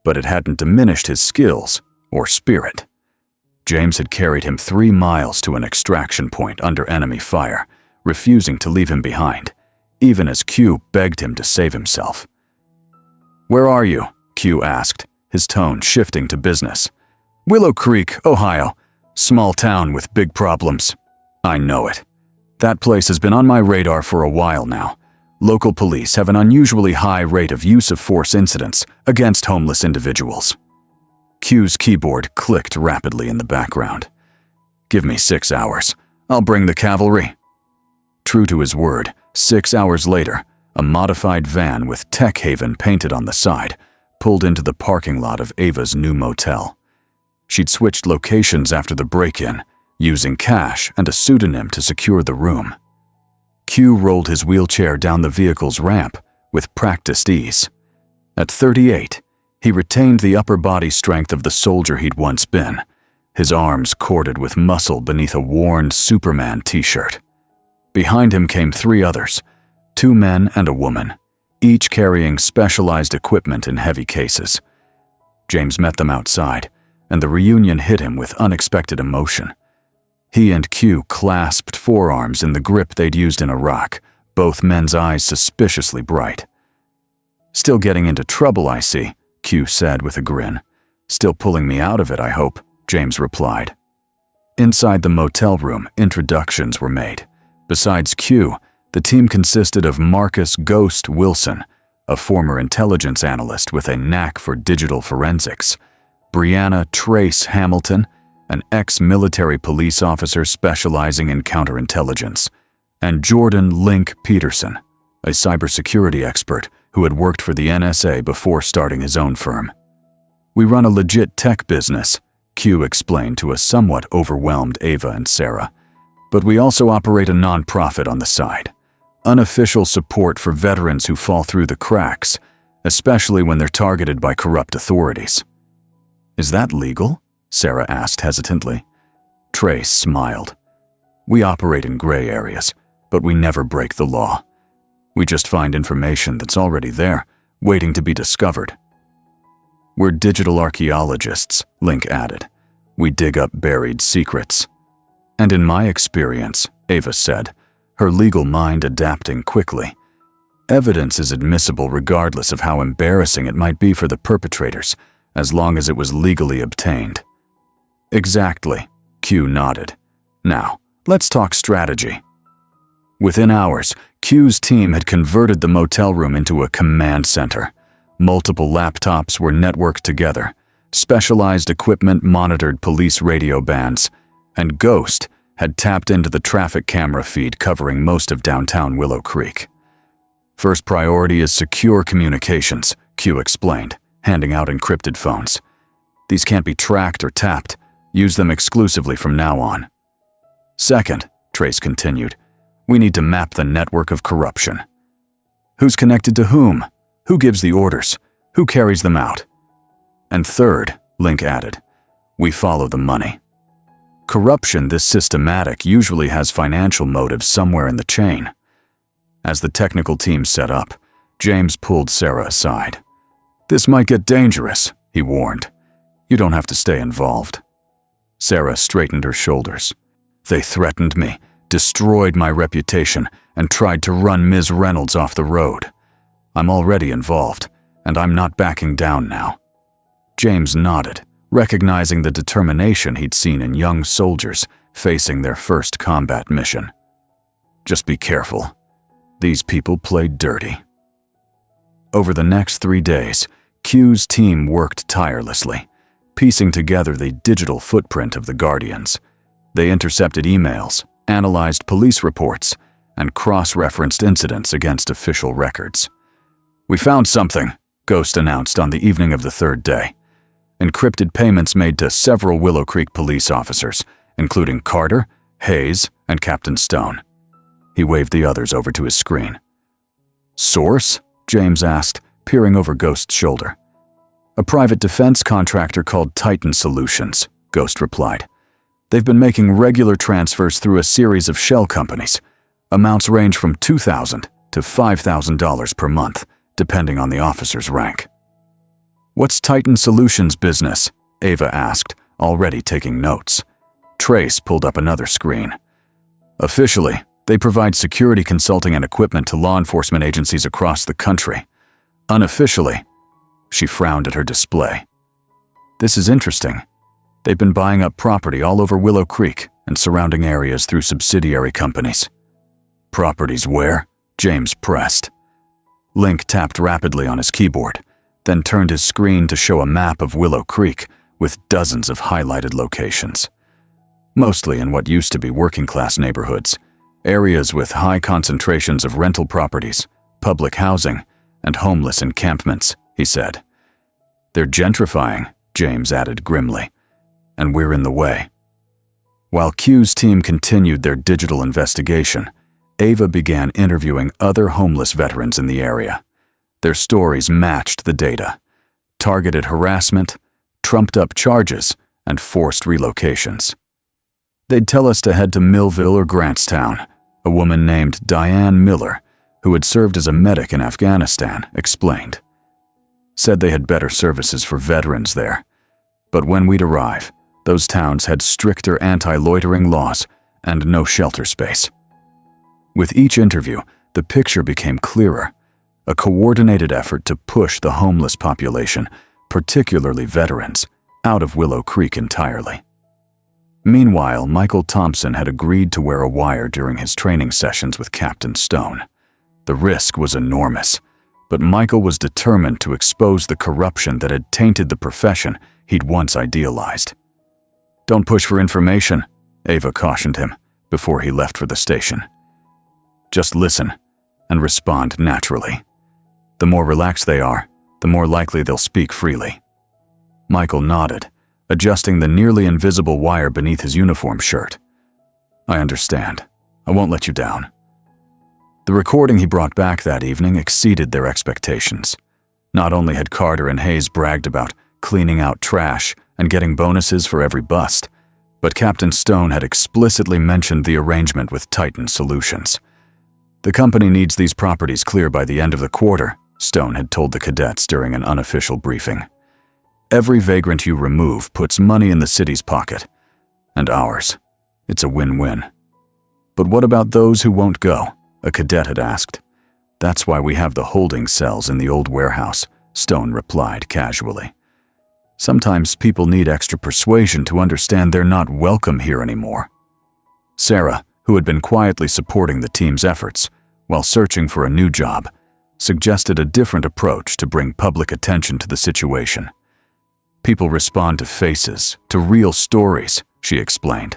but it hadn't diminished his skills or spirit. James had carried him 3 miles to an extraction point under enemy fire, refusing to leave him behind, even as Q begged him to save himself. "Where are you?" Q asked, his tone shifting to business. "Willow Creek, Ohio. Small town with big problems." "I know it. That place has been on my radar for a while now. Local police have an unusually high rate of use of force incidents against homeless individuals." Q's keyboard clicked rapidly in the background. "Give me 6 hours. I'll bring the cavalry." True to his word, 6 hours later, a modified van with Tech Haven painted on the side pulled into the parking lot of Ava's new motel. She'd switched locations after the break-in, using cash and a pseudonym to secure the room. Q rolled his wheelchair down the vehicle's ramp with practiced ease. At 38, he retained the upper body strength of the soldier he'd once been, his arms corded with muscle beneath a worn Superman t-shirt. Behind him came 3 others, 2 men and a woman, each carrying specialized equipment in heavy cases. James met them outside, and the reunion hit him with unexpected emotion. He and Q clasped forearms in the grip they'd used in Iraq, both men's eyes suspiciously bright. "Still getting into trouble, I see," Q said with a grin. "Still pulling me out of it, I hope," James replied. Inside the motel room, introductions were made. Besides Q, the team consisted of Marcus "Ghost" Wilson, a former intelligence analyst with a knack for digital forensics, Brianna "Trace" Hamilton, an ex-military police officer specializing in counterintelligence, and Jordan "Link" Peterson, a cybersecurity expert who had worked for the NSA before starting his own firm. "We run a legit tech business," Q explained to a somewhat overwhelmed Ava and Sarah, "but we also operate a non-profit on the side. Unofficial support for veterans who fall through the cracks, especially when they're targeted by corrupt authorities." "Is that legal?" Sarah asked hesitantly. Trace smiled. "We operate in gray areas, but we never break the law. We just find information that's already there, waiting to be discovered." "We're digital archaeologists," Link added. "We dig up buried secrets." "And in my experience," Ava said, her legal mind adapting quickly, "evidence is admissible regardless of how embarrassing it might be for the perpetrators, as long as it was legally obtained." "Exactly," Q nodded. "Now, let's talk strategy." Within hours, Q's team had converted the motel room into a command center. Multiple laptops were networked together, specialized equipment monitored police radio bands, and Ghost had tapped into the traffic camera feed covering most of downtown Willow Creek. "First priority is secure communications," Q explained, handing out encrypted phones. "These can't be tracked or tapped. Use them exclusively from now on." "Second," Trace continued, "we need to map the network of corruption. Who's connected to whom? Who gives the orders? Who carries them out? And third," Link added, "we follow the money. Corruption this systematic usually has financial motives somewhere in the chain." As the technical team set up, James pulled Sarah aside. "This might get dangerous," he warned. "You don't have to stay involved." Sarah straightened her shoulders. "They threatened me, destroyed my reputation, and tried to run Ms. Reynolds off the road. I'm already involved, and I'm not backing down now." James nodded, recognizing the determination he'd seen in young soldiers facing their first combat mission. "Just be careful. These people play dirty." Over the next 3 days, Q's team worked tirelessly, piecing together the digital footprint of the Guardians. They intercepted emails, analyzed police reports, and cross-referenced incidents against official records. "We found something," Ghost announced on the evening of the 3rd day. Encrypted payments made to several Willow Creek police officers, including Carter, Hayes, and Captain Stone. He waved the others over to his screen. "Source?" James asked, peering over Ghost's shoulder. "A private defense contractor called Titan Solutions," Ghost replied. "They've been making regular transfers through a series of shell companies. Amounts range from $2,000 to $5,000 per month, depending on the officer's rank." "What's Titan Solutions' business?" Ava asked, already taking notes. Trace pulled up another screen. "Officially, they provide security consulting and equipment to law enforcement agencies across the country. Unofficially," she frowned at her display. "This is interesting. They've been buying up property all over Willow Creek and surrounding areas through subsidiary companies." "Properties where?" James pressed. Link tapped rapidly on his keyboard, then turned his screen to show a map of Willow Creek with dozens of highlighted locations. Mostly in what used to be working-class neighborhoods, areas with high concentrations of rental properties, public housing, and homeless encampments, he said. "They're gentrifying," James added grimly, "and we're in the way." While Q's team continued their digital investigation, Ava began interviewing other homeless veterans in the area. Their stories matched the data: targeted harassment, trumped-up charges, and forced relocations. They'd tell us to head to Millville or Grantstown. A woman named Diane Miller, who had served as a medic in Afghanistan, explained. Said they had better services for veterans there. But when we'd arrive, those towns had stricter anti-loitering laws and no shelter space. With each interview, the picture became clearer, a coordinated effort to push the homeless population, particularly veterans, out of Willow Creek entirely. Meanwhile, Michael Thompson had agreed to wear a wire during his training sessions with Captain Stone. The risk was enormous, but Michael was determined to expose the corruption that had tainted the profession he'd once idealized. "Don't push for information," Ava cautioned him before he left for the station. "Just listen and respond naturally. The more relaxed they are, the more likely they'll speak freely." Michael nodded, adjusting the nearly invisible wire beneath his uniform shirt. "I understand. I won't let you down." The recording he brought back that evening exceeded their expectations. Not only had Carter and Hayes bragged about cleaning out trash and getting bonuses for every bust, but Captain Stone had explicitly mentioned the arrangement with Titan Solutions. "The company needs these properties clear by the end of the quarter," Stone had told the cadets during an unofficial briefing. "Every vagrant you remove puts money in the city's pocket. And ours. It's a win-win." "But what about those who won't go?" a cadet had asked. "That's why we have the holding cells in the old warehouse," Stone replied casually. "Sometimes people need extra persuasion to understand they're not welcome here anymore." Sarah, who had been quietly supporting the team's efforts while searching for a new job, suggested a different approach to bring public attention to the situation. "People respond to faces, to real stories," she explained.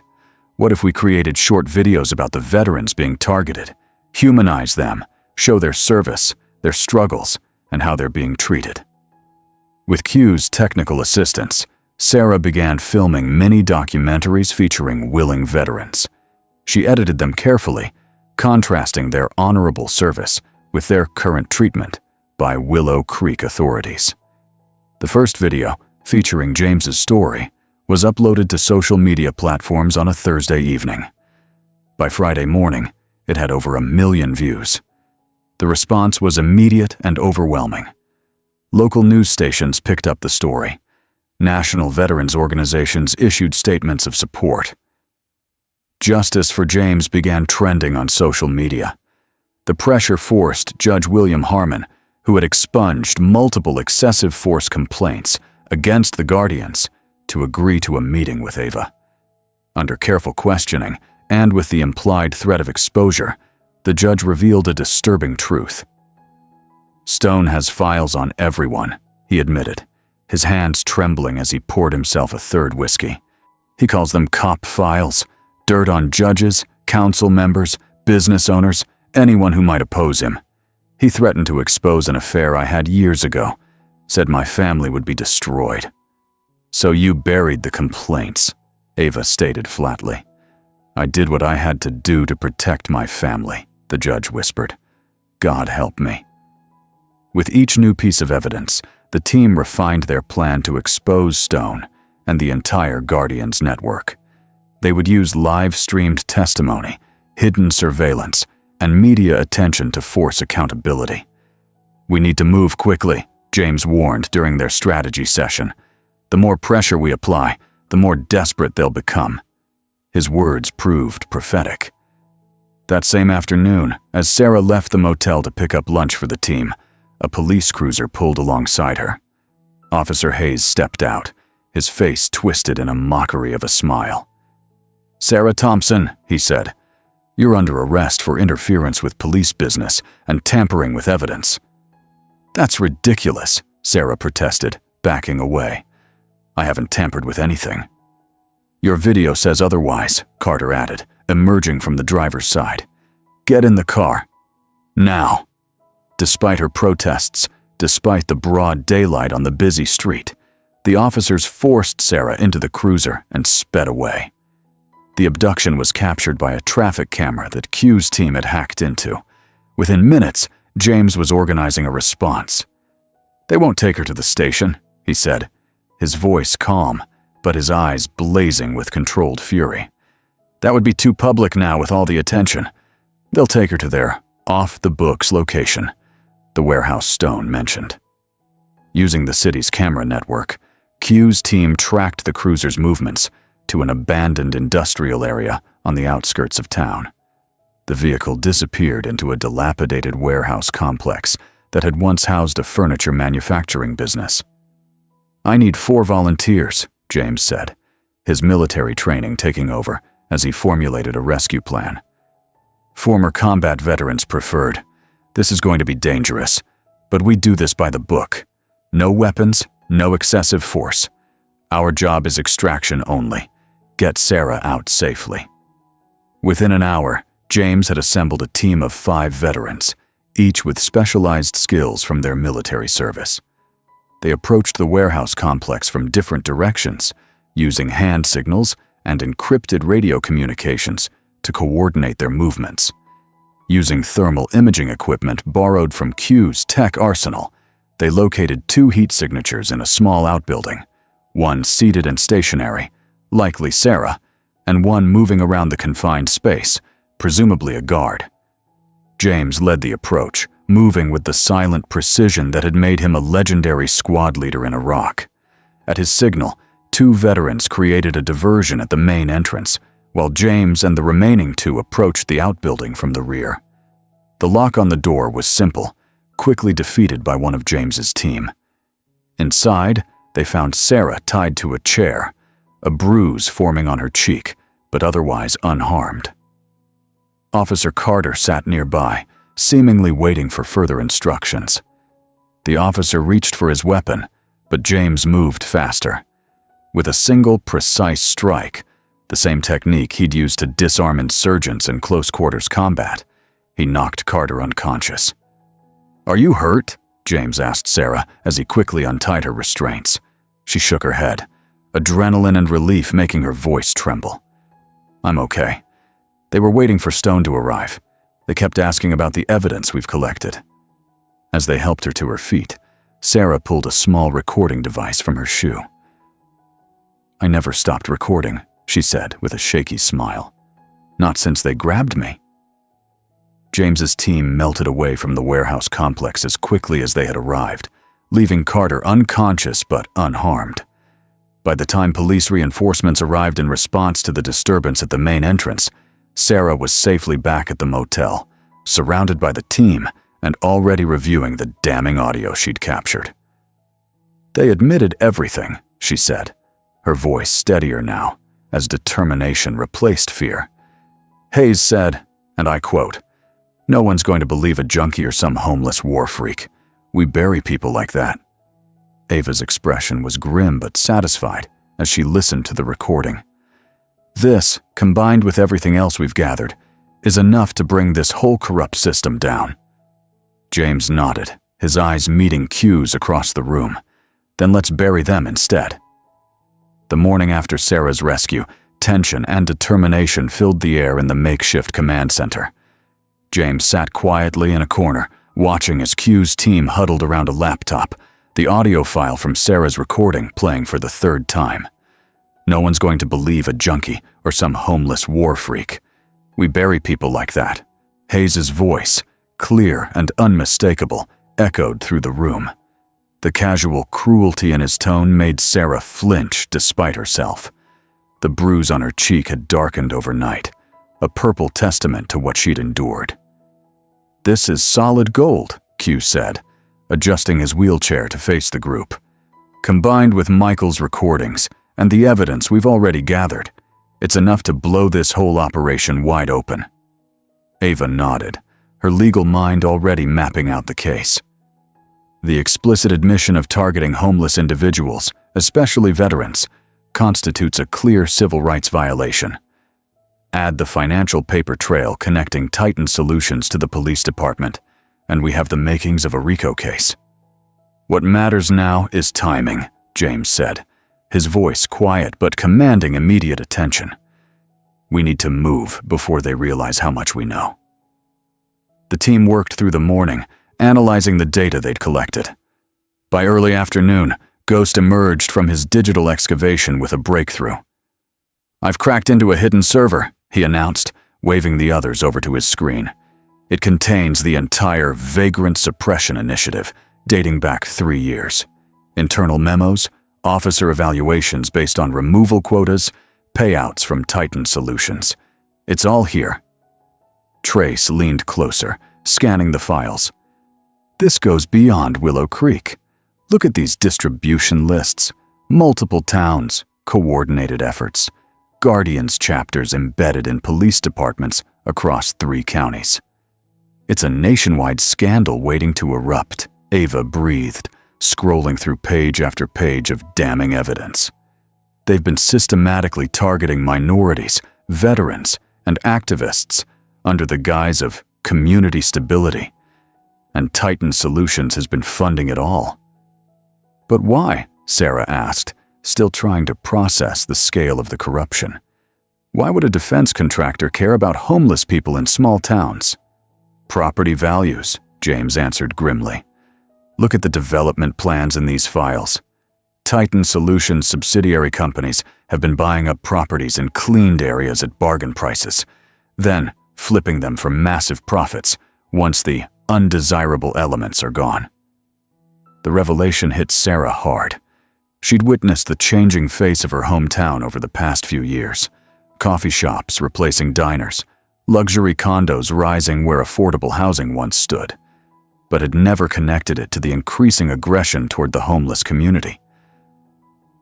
"What if we created short videos about the veterans being targeted, humanize them, show their service, their struggles, and how they're being treated?" With Q's technical assistance, Sarah began filming mini documentaries featuring willing veterans. She edited them carefully, contrasting their honorable service with their current treatment by Willow Creek authorities. The first video, featuring James's story, was uploaded to social media platforms on a Thursday evening. By Friday morning, it had over 1 million views. The response was immediate and overwhelming. Local news stations picked up the story. National veterans organizations issued statements of support. Justice for James began trending on social media. The pressure forced Judge William Harmon, who had expunged multiple excessive force complaints against the Guardians, to agree to a meeting with Ava. Under careful questioning, and with the implied threat of exposure, the judge revealed a disturbing truth. "Stone has files on everyone," he admitted, his hands trembling as he poured himself a third whiskey. "He calls them cop files, dirt on judges, council members, business owners, anyone who might oppose him. He threatened to expose an affair I had years ago, said my family would be destroyed." "So you buried the complaints," Ava stated flatly. "I did what I had to do to protect my family," the judge whispered. "God help me." With each new piece of evidence, the team refined their plan to expose Stone and the entire Guardians network. They would use live-streamed testimony, hidden surveillance, and media attention to force accountability. "We need to move quickly," James warned during their strategy session. "The more pressure we apply, the more desperate they'll become." His words proved prophetic. That same afternoon, as Sarah left the motel to pick up lunch for the team, a police cruiser pulled alongside her. Officer Hayes stepped out, his face twisted in a mockery of a smile. "Sarah Thompson," he said, "you're under arrest for interference with police business and tampering with evidence." "That's ridiculous," Sarah protested, backing away. "I haven't tampered with anything." "Your video says otherwise," Carter added, emerging from the driver's side. "Get in the car. Now." Despite her protests, despite the broad daylight on the busy street, the officers forced Sarah into the cruiser and sped away. The abduction was captured by a traffic camera that Q's team had hacked into. Within minutes, James was organizing a response. "They won't take her to the station," he said, his voice calm, but his eyes blazing with controlled fury. "That would be too public now with all the attention. They'll take her to their off-the-books location," the warehouse Stone mentioned. Using the city's camera network, Q's team tracked the cruiser's movements to an abandoned industrial area on the outskirts of town. The vehicle disappeared into a dilapidated warehouse complex that had once housed a furniture manufacturing business. "I need 4 volunteers," James said, his military training taking over as he formulated a rescue plan. "Former combat veterans preferred. This is going to be dangerous, but we do this by the book. No weapons, no excessive force. Our job is extraction only. Get Sarah out safely." Within an hour, James had assembled a team of 5 veterans, each with specialized skills from their military service. They approached the warehouse complex from different directions, using hand signals and encrypted radio communications to coordinate their movements. Using thermal imaging equipment borrowed from Q's tech arsenal, they located 2 heat signatures in a small outbuilding, one seated and stationary, likely Sarah, and one moving around the confined space, presumably a guard. James led the approach, moving with the silent precision that had made him a legendary squad leader in Iraq. At his signal, 2 veterans created a diversion at the main entrance, while James and the remaining 2 approached the outbuilding from the rear. The lock on the door was simple, quickly defeated by one of James's team. Inside, they found Sarah tied to a chair, a bruise forming on her cheek, but otherwise unharmed. Officer Carter sat nearby, seemingly waiting for further instructions. The officer reached for his weapon, but James moved faster. With a single, precise strike, the same technique he'd used to disarm insurgents in close-quarters combat, he knocked Carter unconscious. "Are you hurt?" James asked Sarah as he quickly untied her restraints. She shook her head, adrenaline and relief making her voice tremble. "I'm okay. They were waiting for Stone to arrive. They kept asking about the evidence we've collected." As they helped her to her feet, Sarah pulled a small recording device from her shoe. "I never stopped recording," she said with a shaky smile. "Not since they grabbed me." James's team melted away from the warehouse complex as quickly as they had arrived, leaving Carter unconscious but unharmed. By the time police reinforcements arrived in response to the disturbance at the main entrance, Sarah was safely back at the motel, surrounded by the team and already reviewing the damning audio she'd captured. "They admitted everything," she said, her voice steadier now, as determination replaced fear. Hayes said, and I quote, "No one's going to believe a junkie or some homeless war freak. We bury people like that." Ava's expression was grim but satisfied as she listened to the recording. "This, combined with everything else we've gathered, is enough to bring this whole corrupt system down." James nodded, his eyes meeting Q's across the room. "Then let's bury them instead." The morning after Sarah's rescue, tension and determination filled the air in the makeshift command center. James sat quietly in a corner, watching as Q's team huddled around a laptop, the audio file from Sarah's recording playing for the 3rd time. No one's going to believe a junkie or some homeless war freak. We bury people like that. Hayes's voice, clear and unmistakable, echoed through the room. The casual cruelty in his tone made Sarah flinch despite herself. The bruise on her cheek had darkened overnight, a purple testament to what she'd endured. "This is solid gold," Q said, adjusting his wheelchair to face the group. "Combined with Michael's recordings and the evidence we've already gathered, it's enough to blow this whole operation wide open." Ava nodded, her legal mind already mapping out the case. The explicit admission of targeting homeless individuals, especially veterans, constitutes a clear civil rights violation. Add the financial paper trail connecting Titan Solutions to the police department, and we have the makings of a RICO case. "What matters now is timing," James said, his voice quiet but commanding immediate attention. "We need to move before they realize how much we know." The team worked through the morning, analyzing the data they'd collected. By early afternoon, Ghost emerged from his digital excavation with a breakthrough. "I've cracked into a hidden server," he announced, waving the others over to his screen. "It contains the entire Vagrant Suppression Initiative, dating back 3 years. Internal memos, officer evaluations based on removal quotas, payouts from Titan Solutions. It's all here. Trace leaned closer, scanning the files. This goes beyond Willow Creek. Look at these distribution lists. Multiple towns, coordinated efforts, Guardians chapters embedded in police departments across 3 counties. It's a nationwide scandal waiting to erupt, Ava breathed, scrolling through page after page of damning evidence. They've been systematically targeting minorities, veterans, and activists under the guise of community stability, and Titan Solutions has been funding it all. But why? Sarah asked, still trying to process the scale of the corruption. Why would a defense contractor care about homeless people in small towns? Property values, James answered grimly. Look at the development plans in these files. Titan Solutions subsidiary companies have been buying up properties in cleaned areas at bargain prices, then flipping them for massive profits once the undesirable elements are gone. The revelation hit Sarah hard. She'd witnessed the changing face of her hometown over the past few years. Coffee shops replacing diners, luxury condos rising where affordable housing once stood, but had never connected it to the increasing aggression toward the homeless community.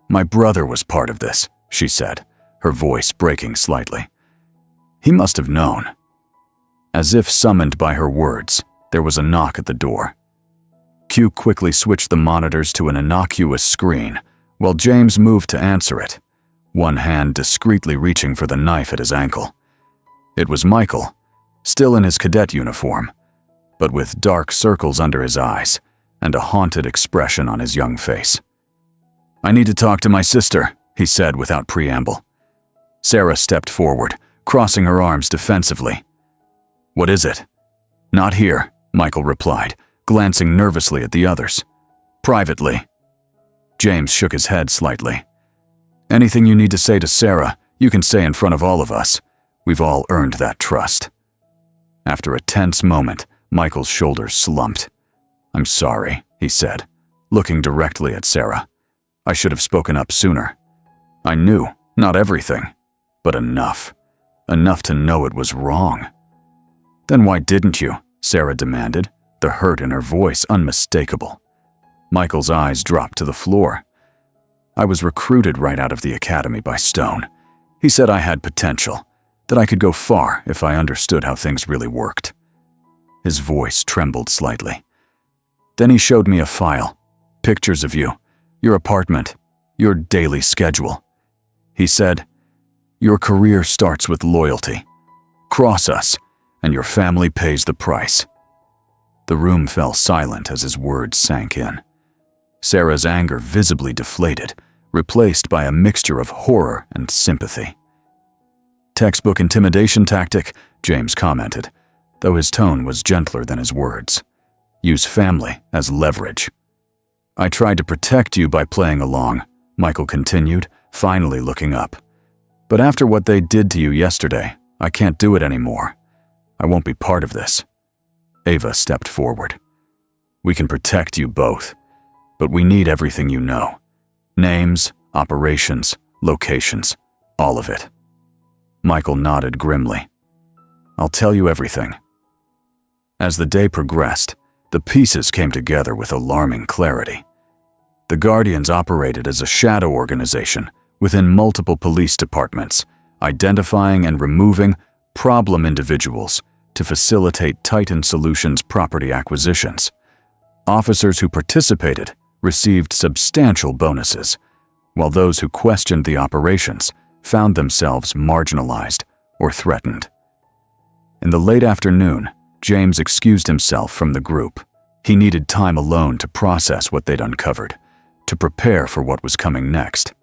My brother was part of this, she said, her voice breaking slightly. He must have known. As if summoned by her words, there was a knock at the door. Q quickly switched the monitors to an innocuous screen, while James moved to answer it, one hand discreetly reaching for the knife at his ankle. It was Michael, still in his cadet uniform, but with dark circles under his eyes and a haunted expression on his young face. I need to talk to my sister, he said without preamble. Sarah stepped forward, crossing her arms defensively. What is it? Not here, Michael replied, glancing nervously at the others. Privately. James shook his head slightly. Anything you need to say to Sarah, you can say in front of all of us. We've all earned that trust. After a tense moment, Michael's shoulders slumped. I'm sorry, he said, looking directly at Sarah. I should have spoken up sooner. I knew, not everything, but enough. Enough to know it was wrong. Then why didn't you? Sarah demanded, the hurt in her voice unmistakable. Michael's eyes dropped to the floor. I was recruited right out of the academy by Stone. He said I had potential, that I could go far if I understood how things really worked. His voice trembled slightly. Then he showed me a file, pictures of you, your apartment, your daily schedule. He said, your career starts with loyalty. Cross us, and your family pays the price. The room fell silent as his words sank in. Sarah's anger visibly deflated, replaced by a mixture of horror and sympathy. Textbook intimidation tactic, James commented, though his tone was gentler than his words. Use family as leverage. I tried to protect you by playing along, Michael continued, finally looking up. But after what they did to you yesterday, I can't do it anymore. I won't be part of this. Ava stepped forward. We can protect you both, but we need everything you know. Names, operations, locations, all of it. Michael nodded grimly. I'll tell you everything. As the day progressed, the pieces came together with alarming clarity. The Guardians operated as a shadow organization within multiple police departments, identifying and removing problem individuals to facilitate Titan Solutions property acquisitions. Officers who participated received substantial bonuses, while those who questioned the operations found themselves marginalized or threatened. In the late afternoon, James excused himself from the group. He needed time alone to process what they'd uncovered, to prepare for what was coming next.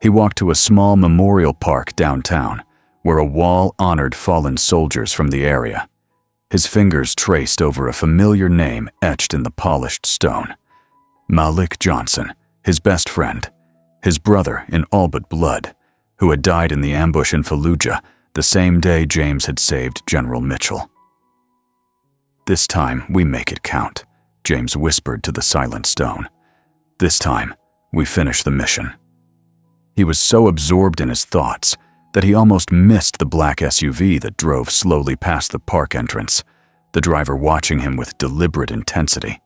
He walked to a small memorial park downtown, where a wall honored fallen soldiers from the area. His fingers traced over a familiar name etched in the polished stone. Malik Johnson, his best friend, his brother in all but blood, who had died in the ambush in Fallujah the same day James had saved General Mitchell. This time we make it count, James whispered to the silent stone. This time, We finish the mission." He was so absorbed in his thoughts that he almost missed the black SUV that drove slowly past the park entrance, the driver watching him with deliberate intensity.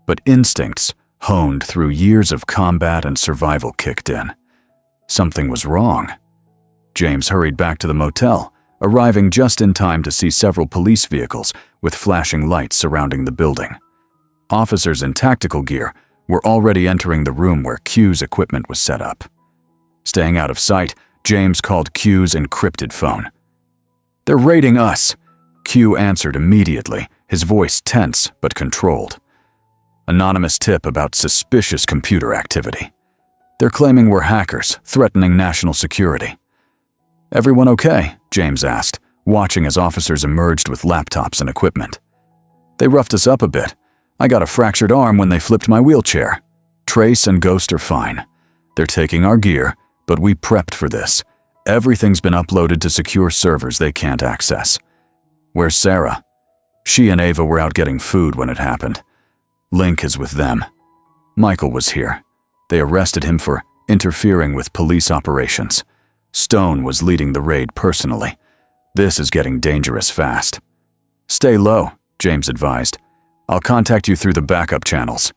But instincts, honed through years of combat and survival, kicked in. Something was wrong. James hurried back to the motel, arriving just in time to see several police vehicles with flashing lights surrounding the building. Officers in tactical gear were already entering the room where Q's equipment was set up. Staying out of sight, James called Q's encrypted phone. "They're raiding us." Q answered immediately, his voice tense but controlled. Anonymous tip about suspicious computer activity. "They're claiming we're hackers, threatening national security." "Everyone okay?" James asked, watching as officers emerged with laptops and equipment. "They roughed us up a bit. I got a fractured arm when they flipped my wheelchair. Trace and Ghost are fine. They're taking our gear, but we prepped for this. Everything's been uploaded to secure servers they can't access." "Where's Sarah?" "She and Ava were out getting food when it happened. Link is with them. Michael was here. They arrested him for interfering with police operations. Stone was leading the raid personally. This is getting dangerous fast." "Stay low," James advised. "I'll contact you through the backup channels."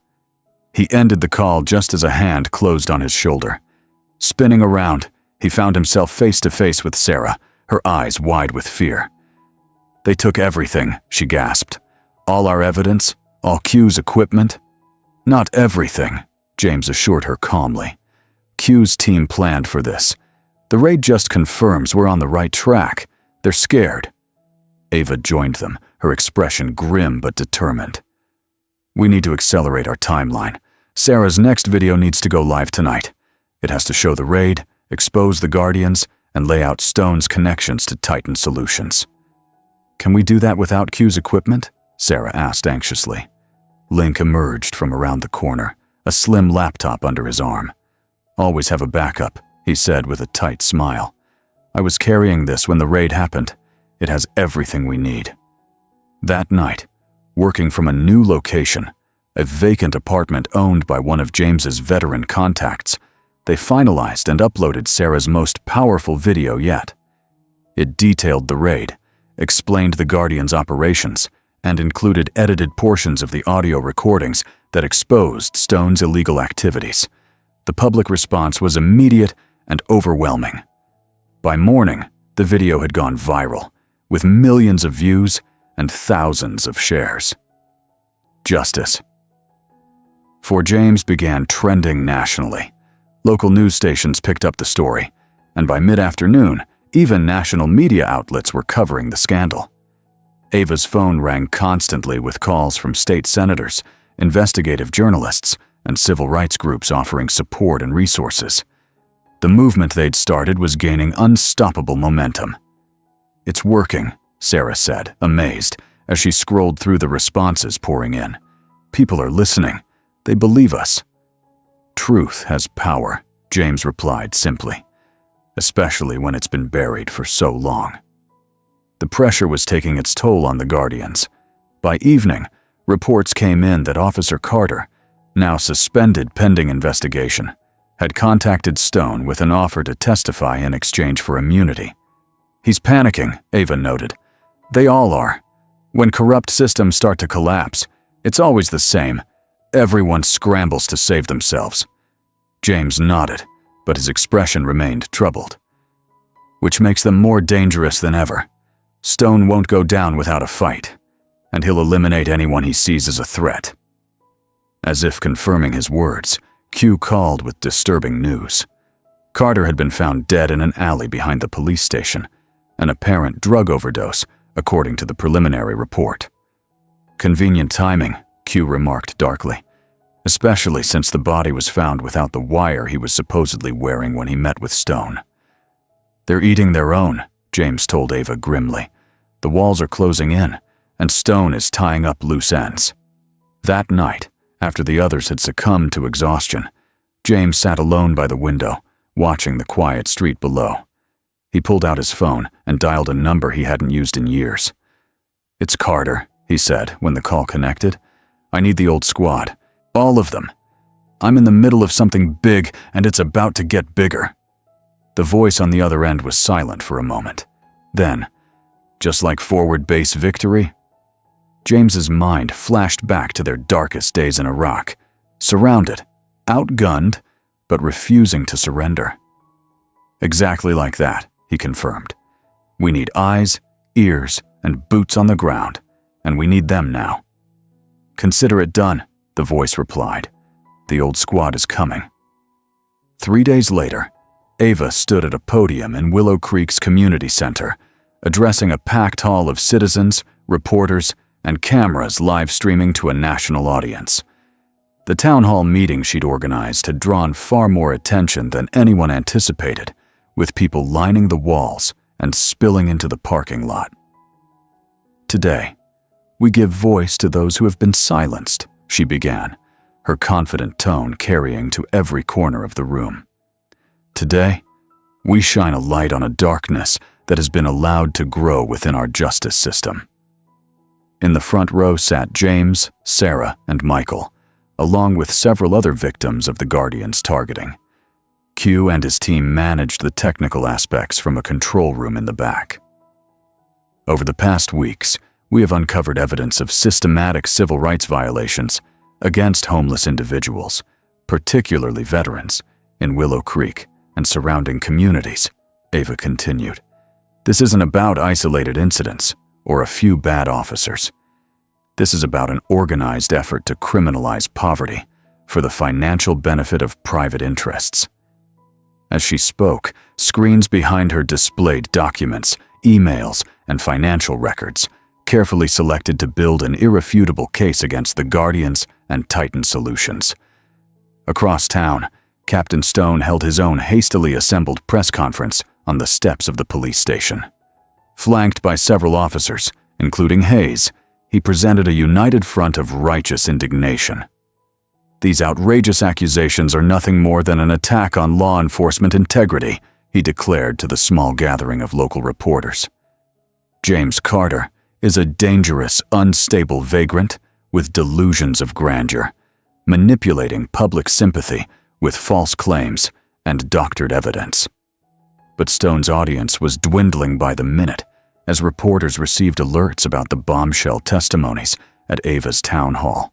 He ended the call just as a hand closed on his shoulder. Spinning around, he found himself face to face with Sarah, her eyes wide with fear. "They took everything," she gasped. "All our evidence, all Q's equipment." "Not everything," James assured her calmly. "Q's team planned for this. The raid just confirms we're on the right track. They're scared." Ava joined them, her expression grim but determined. "We need to accelerate our timeline. Sarah's next video needs to go live tonight. It has to show the raid, expose the Guardians, and lay out Stone's connections to Titan Solutions." "Can we do that without Q's equipment?" Sarah asked anxiously. Link emerged from around the corner, a slim laptop under his arm. "Always have a backup," he said with a tight smile. "I was carrying this when the raid happened. It has everything we need." That night, working from a new location, a vacant apartment owned by one of James's veteran contacts, they finalized and uploaded Sarah's most powerful video yet. It detailed the raid, explained the Guardians' operations, and included edited portions of the audio recordings that exposed Stone's illegal activities. The public response was immediate and overwhelming. By morning, the video had gone viral, with millions of views and thousands of shares. Justice for James began trending nationally. Local news stations picked up the story, and by mid-afternoon, even national media outlets were covering the scandal. Ava's phone rang constantly with calls from state senators, investigative journalists, and civil rights groups offering support and resources. The movement they'd started was gaining unstoppable momentum. "It's working," Sarah said, amazed, as she scrolled through the responses pouring in. "People are listening. They believe us." "Truth has power," James replied simply, "especially when it's been buried for so long." The pressure was taking its toll on the Guardians. By evening, reports came in that Officer Carter, now suspended pending investigation, had contacted Stone with an offer to testify in exchange for immunity. "He's panicking," Ava noted. "They all are. When corrupt systems start to collapse, it's always the same. Everyone scrambles to save themselves." James nodded, but his expression remained troubled. "Which makes them more dangerous than ever. Stone won't go down without a fight, and he'll eliminate anyone he sees as a threat." As if confirming his words, Q called with disturbing news. Carter had been found dead in an alley behind the police station, an apparent drug overdose, according to the preliminary report. "Convenient timing," Q remarked darkly, "especially since the body was found without the wire he was supposedly wearing when he met with Stone." "They're eating their own," James told Ava grimly. "The walls are closing in, and Stone is tying up loose ends." That night, after the others had succumbed to exhaustion, James sat alone by the window, watching the quiet street below. He pulled out his phone and dialed a number he hadn't used in years. "It's Carter," he said when the call connected. "I need the old squad. All of them." I'm in the middle of something big, and it's about to get bigger." The voice on the other end was silent for a moment. Then, just like forward base victory, James's mind flashed back to their darkest days in Iraq, surrounded, outgunned, but refusing to surrender. "Exactly like that," he confirmed. "We need eyes, ears, and boots on the ground, and we need them now." "Consider it done," the voice replied. "The old squad is coming." 3 days later, Ava stood at a podium in Willow Creek's community center, addressing a packed hall of citizens, reporters, and cameras live streaming to a national audience. The town hall meeting she'd organized had drawn far more attention than anyone anticipated, with people lining the walls and spilling into the parking lot. "Today, we give voice to those who have been silenced," she began, her confident tone carrying to every corner of the room. "Today, we shine a light on a darkness that has been allowed to grow within our justice system." In the front row sat James, Sarah, and Michael, along with several other victims of the Guardian's targeting. Q and his team managed the technical aspects from a control room in the back. Over the past weeks, we have uncovered evidence of systematic civil rights violations against homeless individuals, particularly veterans, in Willow Creek and surrounding communities, Ava continued. "This isn't about isolated incidents or a few bad officers. This is about an organized effort to criminalize poverty for the financial benefit of private interests." As she spoke, screens behind her displayed documents, emails, and financial records, carefully selected to build an irrefutable case against the Guardians and Titan Solutions. Across town, Captain Stone held his own hastily assembled press conference on the steps of the police station. Flanked by several officers, including Hayes, he presented a united front of righteous indignation. "These outrageous accusations are nothing more than an attack on law enforcement integrity," he declared to the small gathering of local reporters. "James Carter is a dangerous, unstable vagrant with delusions of grandeur, manipulating public sympathy with false claims and doctored evidence." But Stone's audience was dwindling by the minute as reporters received alerts about the bombshell testimonies at Ava's town hall.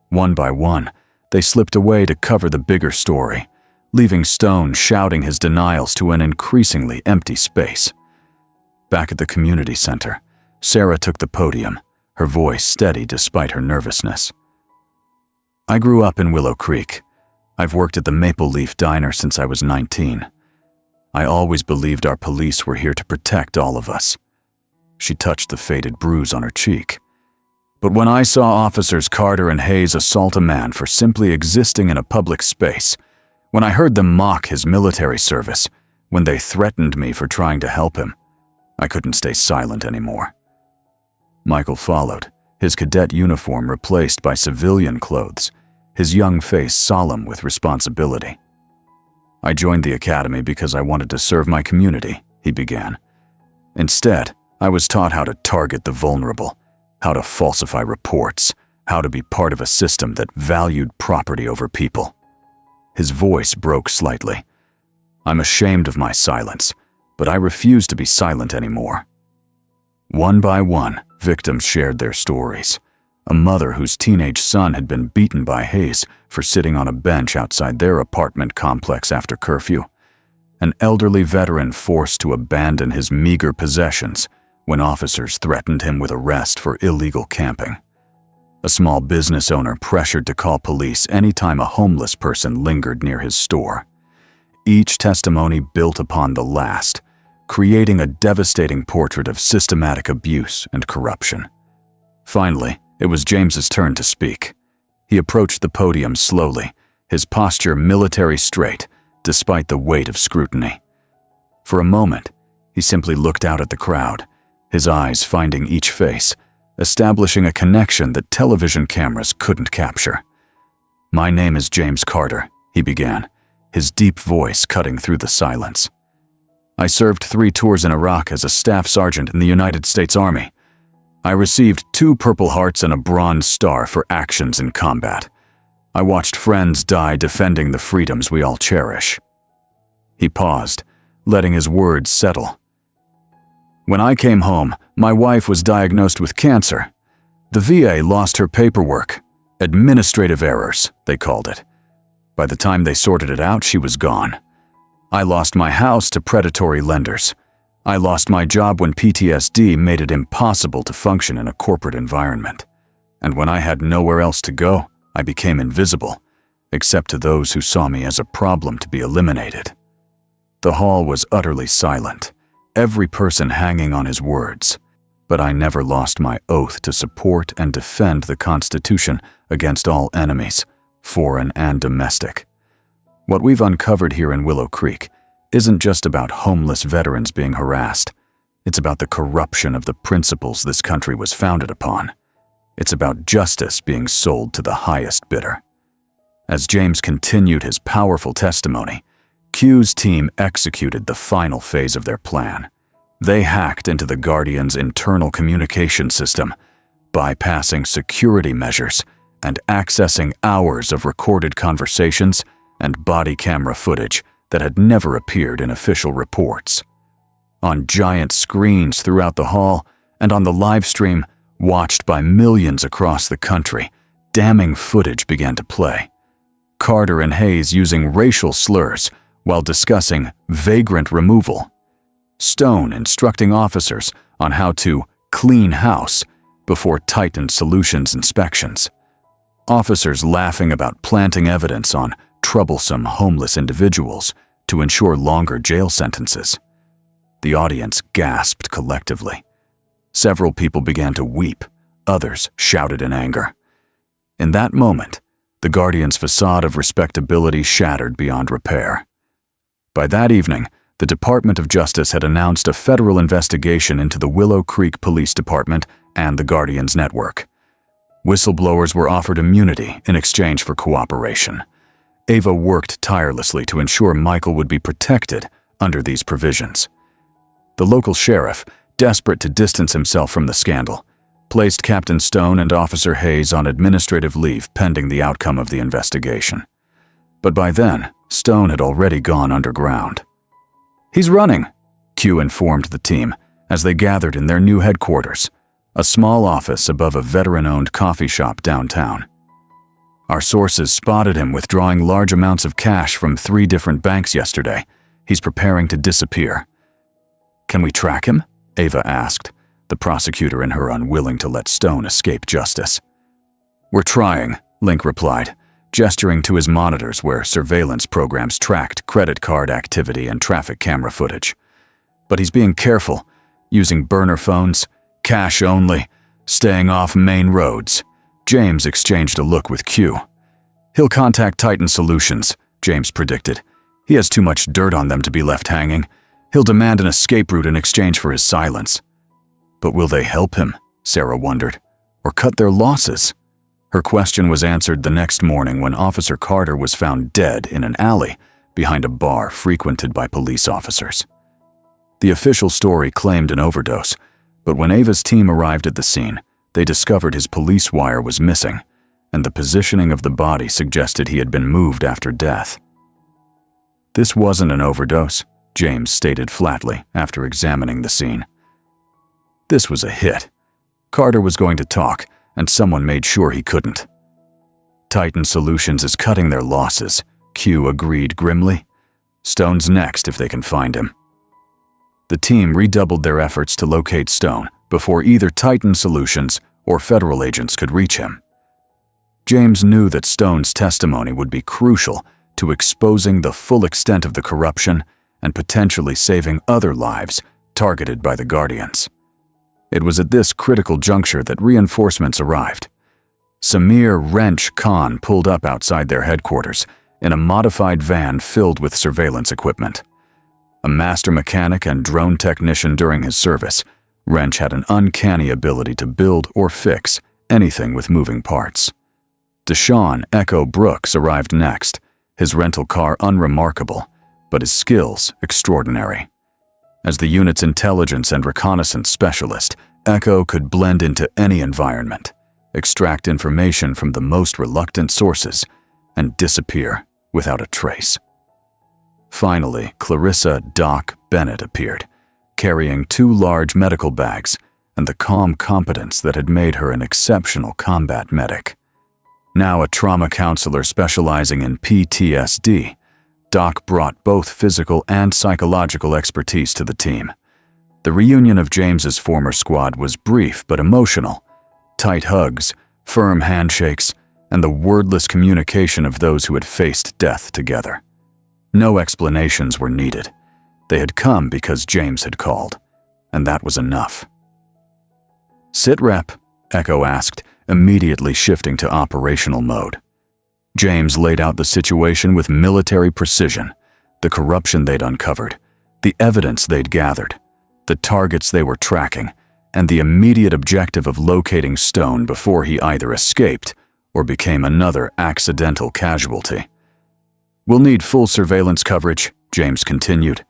One by one, they slipped away to cover the bigger story, leaving Stone shouting his denials to an increasingly empty space. Back at the community center, Sarah took the podium, her voice steady despite her nervousness. "I grew up in Willow Creek. I've worked at the Maple Leaf Diner since I was 19. I always believed our police were here to protect all of us." She touched the faded bruise on her cheek. "But when I saw Officers Carter and Hayes assault a man for simply existing in a public space, when I heard them mock his military service, when they threatened me for trying to help him, I couldn't stay silent anymore." Michael followed, his cadet uniform replaced by civilian clothes, his young face solemn with responsibility. "I joined the academy because I wanted to serve my community," he began. "Instead, I was taught how to target the vulnerable, how to falsify reports, how to be part of a system that valued property over people." His voice broke slightly. "I'm ashamed of my silence, but I refuse to be silent anymore." One by one, victims shared their stories. A mother whose teenage son had been beaten by Hayes for sitting on a bench outside their apartment complex after curfew. An elderly veteran forced to abandon his meager possessions when officers threatened him with arrest for illegal camping. A small business owner pressured to call police anytime a homeless person lingered near his store. Each testimony built upon the last, creating a devastating portrait of systematic abuse and corruption. Finally, it was James's turn to speak. He approached the podium slowly, his posture military straight, despite the weight of scrutiny. For a moment, he simply looked out at the crowd, his eyes finding each face, establishing a connection that television cameras couldn't capture. "My name is James Carter," he began, his deep voice cutting through the silence. "I served 3 tours in Iraq as a staff sergeant in the United States Army. I received 2 Purple Hearts and a Bronze Star for actions in combat. I watched friends die defending the freedoms we all cherish." He paused, letting his words settle. "When I came home, my wife was diagnosed with cancer. The VA lost her paperwork. Administrative errors, they called it. By the time they sorted it out, she was gone. I lost my house to predatory lenders. I lost my job when PTSD made it impossible to function in a corporate environment. And when I had nowhere else to go, I became invisible, except to those who saw me as a problem to be eliminated." The hall was utterly silent, every person hanging on his words. But I never lost my oath to support and defend the Constitution against all enemies, foreign and domestic. What we've uncovered here in Willow Creek isn't just about homeless veterans being harassed. It's about the corruption of the principles this country was founded upon. It's about justice being sold to the highest bidder. As James continued his powerful testimony, Q's team executed the final phase of their plan. They hacked into the Guardian's internal communication system, bypassing security measures and accessing hours of recorded conversations and body camera footage that had never appeared in official reports. On giant screens throughout the hall and on the live stream, watched by millions across the country, damning footage began to play. Carter and Hayes using racial slurs while discussing vagrant removal. Stone instructing officers on how to clean house before Titan Solutions inspections. Officers laughing about planting evidence on troublesome homeless individuals to ensure longer jail sentences. The audience gasped collectively. Several people began to weep, others shouted in anger. In that moment, the Guardian's facade of respectability shattered beyond repair. By that evening, the Department of Justice had announced a federal investigation into the Willow Creek Police Department and the Guardian's network. Whistleblowers were offered immunity in exchange for cooperation. Ava worked tirelessly to ensure Michael would be protected under these provisions. The local sheriff, desperate to distance himself from the scandal, placed Captain Stone and Officer Hayes on administrative leave pending the outcome of the investigation. But by then, Stone had already gone underground. "He's running," Q informed the team as they gathered in their new headquarters, a small office above a veteran-owned coffee shop downtown. "Our sources spotted him withdrawing large amounts of cash from 3 different banks yesterday. He's preparing to disappear." "Can we track him?" Ava asked, the prosecutor in her unwilling to let Stone escape justice. "We're trying," Link replied, gesturing to his monitors where surveillance programs tracked credit card activity and traffic camera footage. "But he's being careful, using burner phones, cash only, staying off main roads." James exchanged a look with Q. "He'll contact Titan Solutions," James predicted. "He has too much dirt on them to be left hanging. He'll demand an escape route in exchange for his silence." "But will they help him?" Sarah wondered. "Or cut their losses?" Her question was answered the next morning when Officer Carter was found dead in an alley behind a bar frequented by police officers. The official story claimed an overdose, but when Ava's team arrived at the scene, they discovered his police wire was missing, and the positioning of the body suggested he had been moved after death. "This wasn't an overdose," James stated flatly after examining the scene. "This was a hit. Carter was going to talk, and someone made sure he couldn't." "Titan Solutions is cutting their losses," Q agreed grimly. "Stone's next if they can find him." The team redoubled their efforts to locate Stone before either Titan Solutions or federal agents could reach him. James knew that Stone's testimony would be crucial to exposing the full extent of the corruption and potentially saving other lives targeted by the Guardians. It was at this critical juncture that reinforcements arrived. Samir Wrench Khan pulled up outside their headquarters in a modified van filled with surveillance equipment. A master mechanic and drone technician during his service, Wrench had an uncanny ability to build or fix anything with moving parts. Deshaun Echo Brooks arrived next, his rental car unremarkable, but his skills extraordinary. As the unit's intelligence and reconnaissance specialist, Echo could blend into any environment, extract information from the most reluctant sources, and disappear without a trace. Finally, Clarissa "Doc" Bennett appeared, carrying 2 large medical bags and the calm competence that had made her an exceptional combat medic. Now a trauma counselor specializing in PTSD, Doc brought both physical and psychological expertise to the team. The reunion of James's former squad was brief but emotional. Tight hugs, firm handshakes, and the wordless communication of those who had faced death together. No explanations were needed. They had come because James had called, and that was enough. "Sit rep," Echo asked, immediately shifting to operational mode. James laid out the situation with military precision, the corruption they'd uncovered, the evidence they'd gathered, the targets they were tracking, and the immediate objective of locating Stone before he either escaped or became another accidental casualty. "We'll need full surveillance coverage," James continued.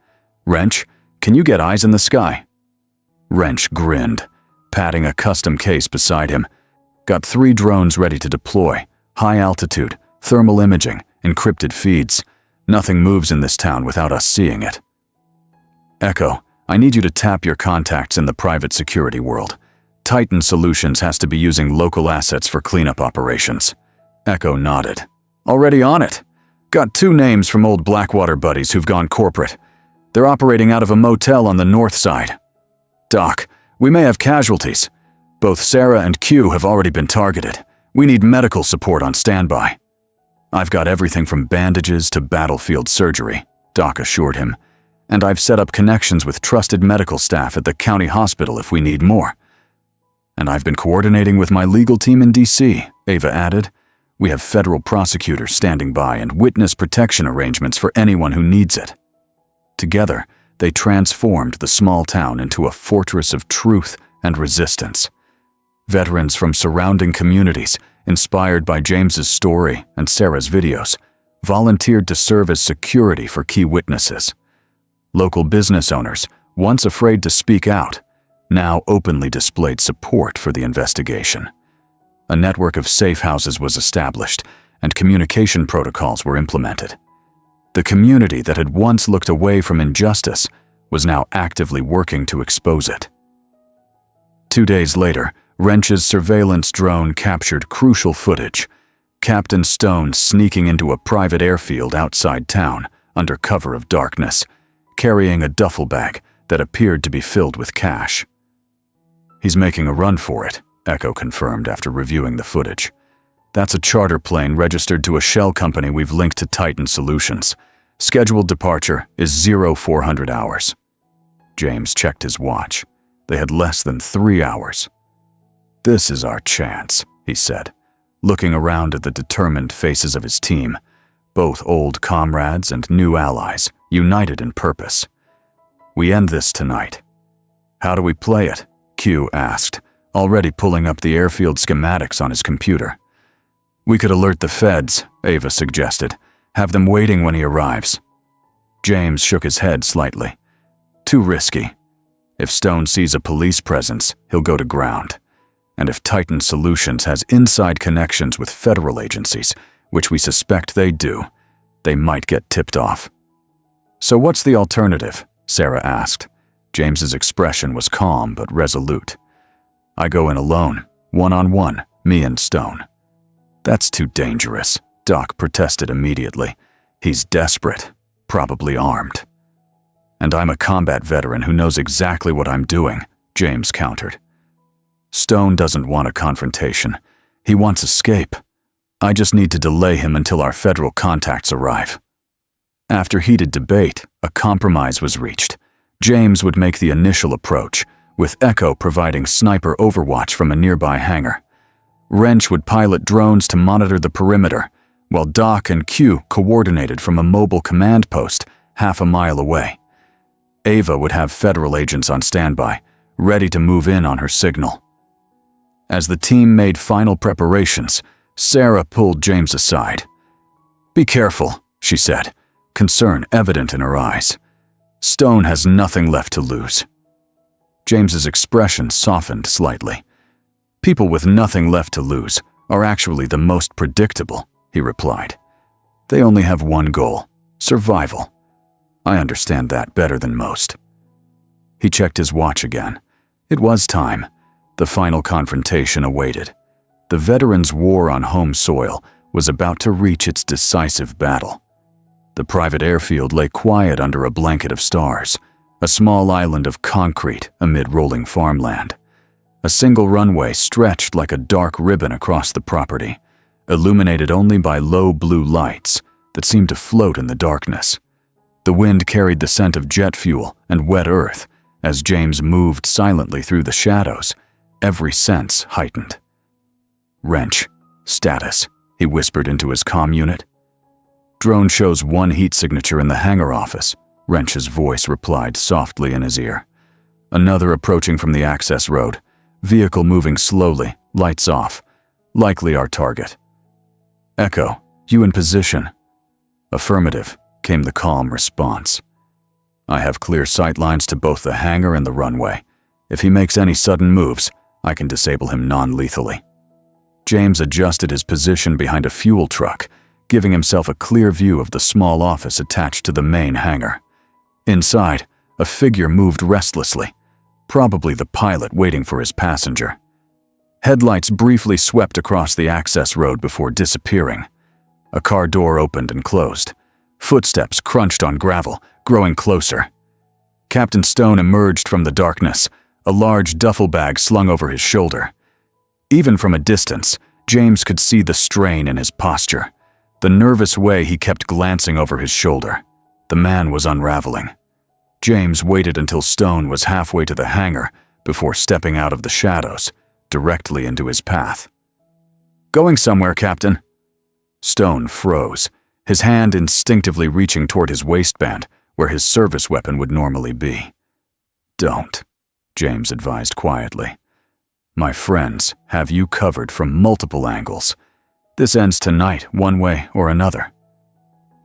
"Wrench, can you get eyes in the sky?" Wrench grinned, patting a custom case beside him. "Got 3 drones ready to deploy, high altitude, thermal imaging, encrypted feeds. Nothing moves in this town without us seeing it." "Echo, I need you to tap your contacts in the private security world. Titan Solutions has to be using local assets for cleanup operations." Echo nodded. "Already on it. Got 2 names from old Blackwater buddies who've gone corporate. They're operating out of a motel on the north side. Doc, we may have casualties. Both Sarah and Q have already been targeted. We need medical support on standby." "I've got everything from bandages to battlefield surgery," Doc assured him. "And I've set up connections with trusted medical staff at the county hospital if we need more." "And I've been coordinating with my legal team in DC," Ava added. "We have federal prosecutors standing by and witness protection arrangements for anyone who needs it." Together, they transformed the small town into a fortress of truth and resistance. Veterans from surrounding communities, inspired by James's story and Sarah's videos, volunteered to serve as security for key witnesses. Local business owners, once afraid to speak out, now openly displayed support for the investigation. A network of safe houses was established, and communication protocols were implemented. The community that had once looked away from injustice was now actively working to expose it. 2 days later, Wrench's surveillance drone captured crucial footage. Captain Stone sneaking into a private airfield outside town under cover of darkness, carrying a duffel bag that appeared to be filled with cash. "He's making a run for it," Echo confirmed after reviewing the footage. "That's a charter plane registered to a shell company we've linked to Titan Solutions. Scheduled departure is 0400 hours. James checked his watch. They had less than 3 hours. "This is our chance," he said, looking around at the determined faces of his team, both old comrades and new allies, united in purpose. "We end this tonight." "How do we play it?" Q asked, already pulling up the airfield schematics on his computer. "We could alert the feds," Ava suggested, "have them waiting when he arrives." James shook his head slightly. "Too risky. If Stone sees a police presence, he'll go to ground. And if Titan Solutions has inside connections with federal agencies, which we suspect they do, they might get tipped off." "So what's the alternative?" Sarah asked. James's expression was calm but resolute. "I go in alone, one-on-one, me and Stone." "That's too dangerous," Doc protested immediately. "He's desperate, probably armed." "And I'm a combat veteran who knows exactly what I'm doing," James countered. "Stone doesn't want a confrontation. He wants escape. I just need to delay him until our federal contacts arrive." After heated debate, a compromise was reached. James would make the initial approach, with Echo providing sniper overwatch from a nearby hangar. Wrench would pilot drones to monitor the perimeter, while Doc and Q coordinated from a mobile command post half a mile away. Ava would have federal agents on standby, ready to move in on her signal. As the team made final preparations, Sarah pulled James aside. "Be careful," she said, concern evident in her eyes. "Stone has nothing left to lose." James's expression softened slightly. "People with nothing left to lose are actually the most predictable," he replied. They only have one goal: survival. I understand that better than most. He checked his watch again. It was time. The final confrontation awaited. The veterans' war on home soil was about to reach its decisive battle. The private airfield lay quiet under a blanket of stars, a small island of concrete amid rolling farmland. A single runway stretched like a dark ribbon across the property, illuminated only by low blue lights that seemed to float in the darkness. The wind carried the scent of jet fuel and wet earth as James moved silently through the shadows, every sense heightened. "Wrench. Status," he whispered into his comm unit. "Drone shows one heat signature in the hangar office," Wrench's voice replied softly in his ear. "Another approaching from the access road. Vehicle moving slowly, lights off. Likely our target." "Echo, you in position?" "Affirmative," came the calm response. "I have clear sight lines to both the hangar and the runway. If he makes any sudden moves, I can disable him non-lethally." James adjusted his position behind a fuel truck, giving himself a clear view of the small office attached to the main hangar. Inside, a figure moved restlessly, probably the pilot waiting for his passenger. Headlights briefly swept across the access road before disappearing. A car door opened and closed. Footsteps crunched on gravel, growing closer. Captain Stone emerged from the darkness, a large duffel bag slung over his shoulder. Even from a distance, James could see the strain in his posture, the nervous way he kept glancing over his shoulder. The man was unraveling. James waited until Stone was halfway to the hangar before stepping out of the shadows, directly into his path. "Going somewhere, Captain?" Stone froze, his hand instinctively reaching toward his waistband, where his service weapon would normally be. "Don't," James advised quietly. "My friends have you covered from multiple angles. This ends tonight, one way or another."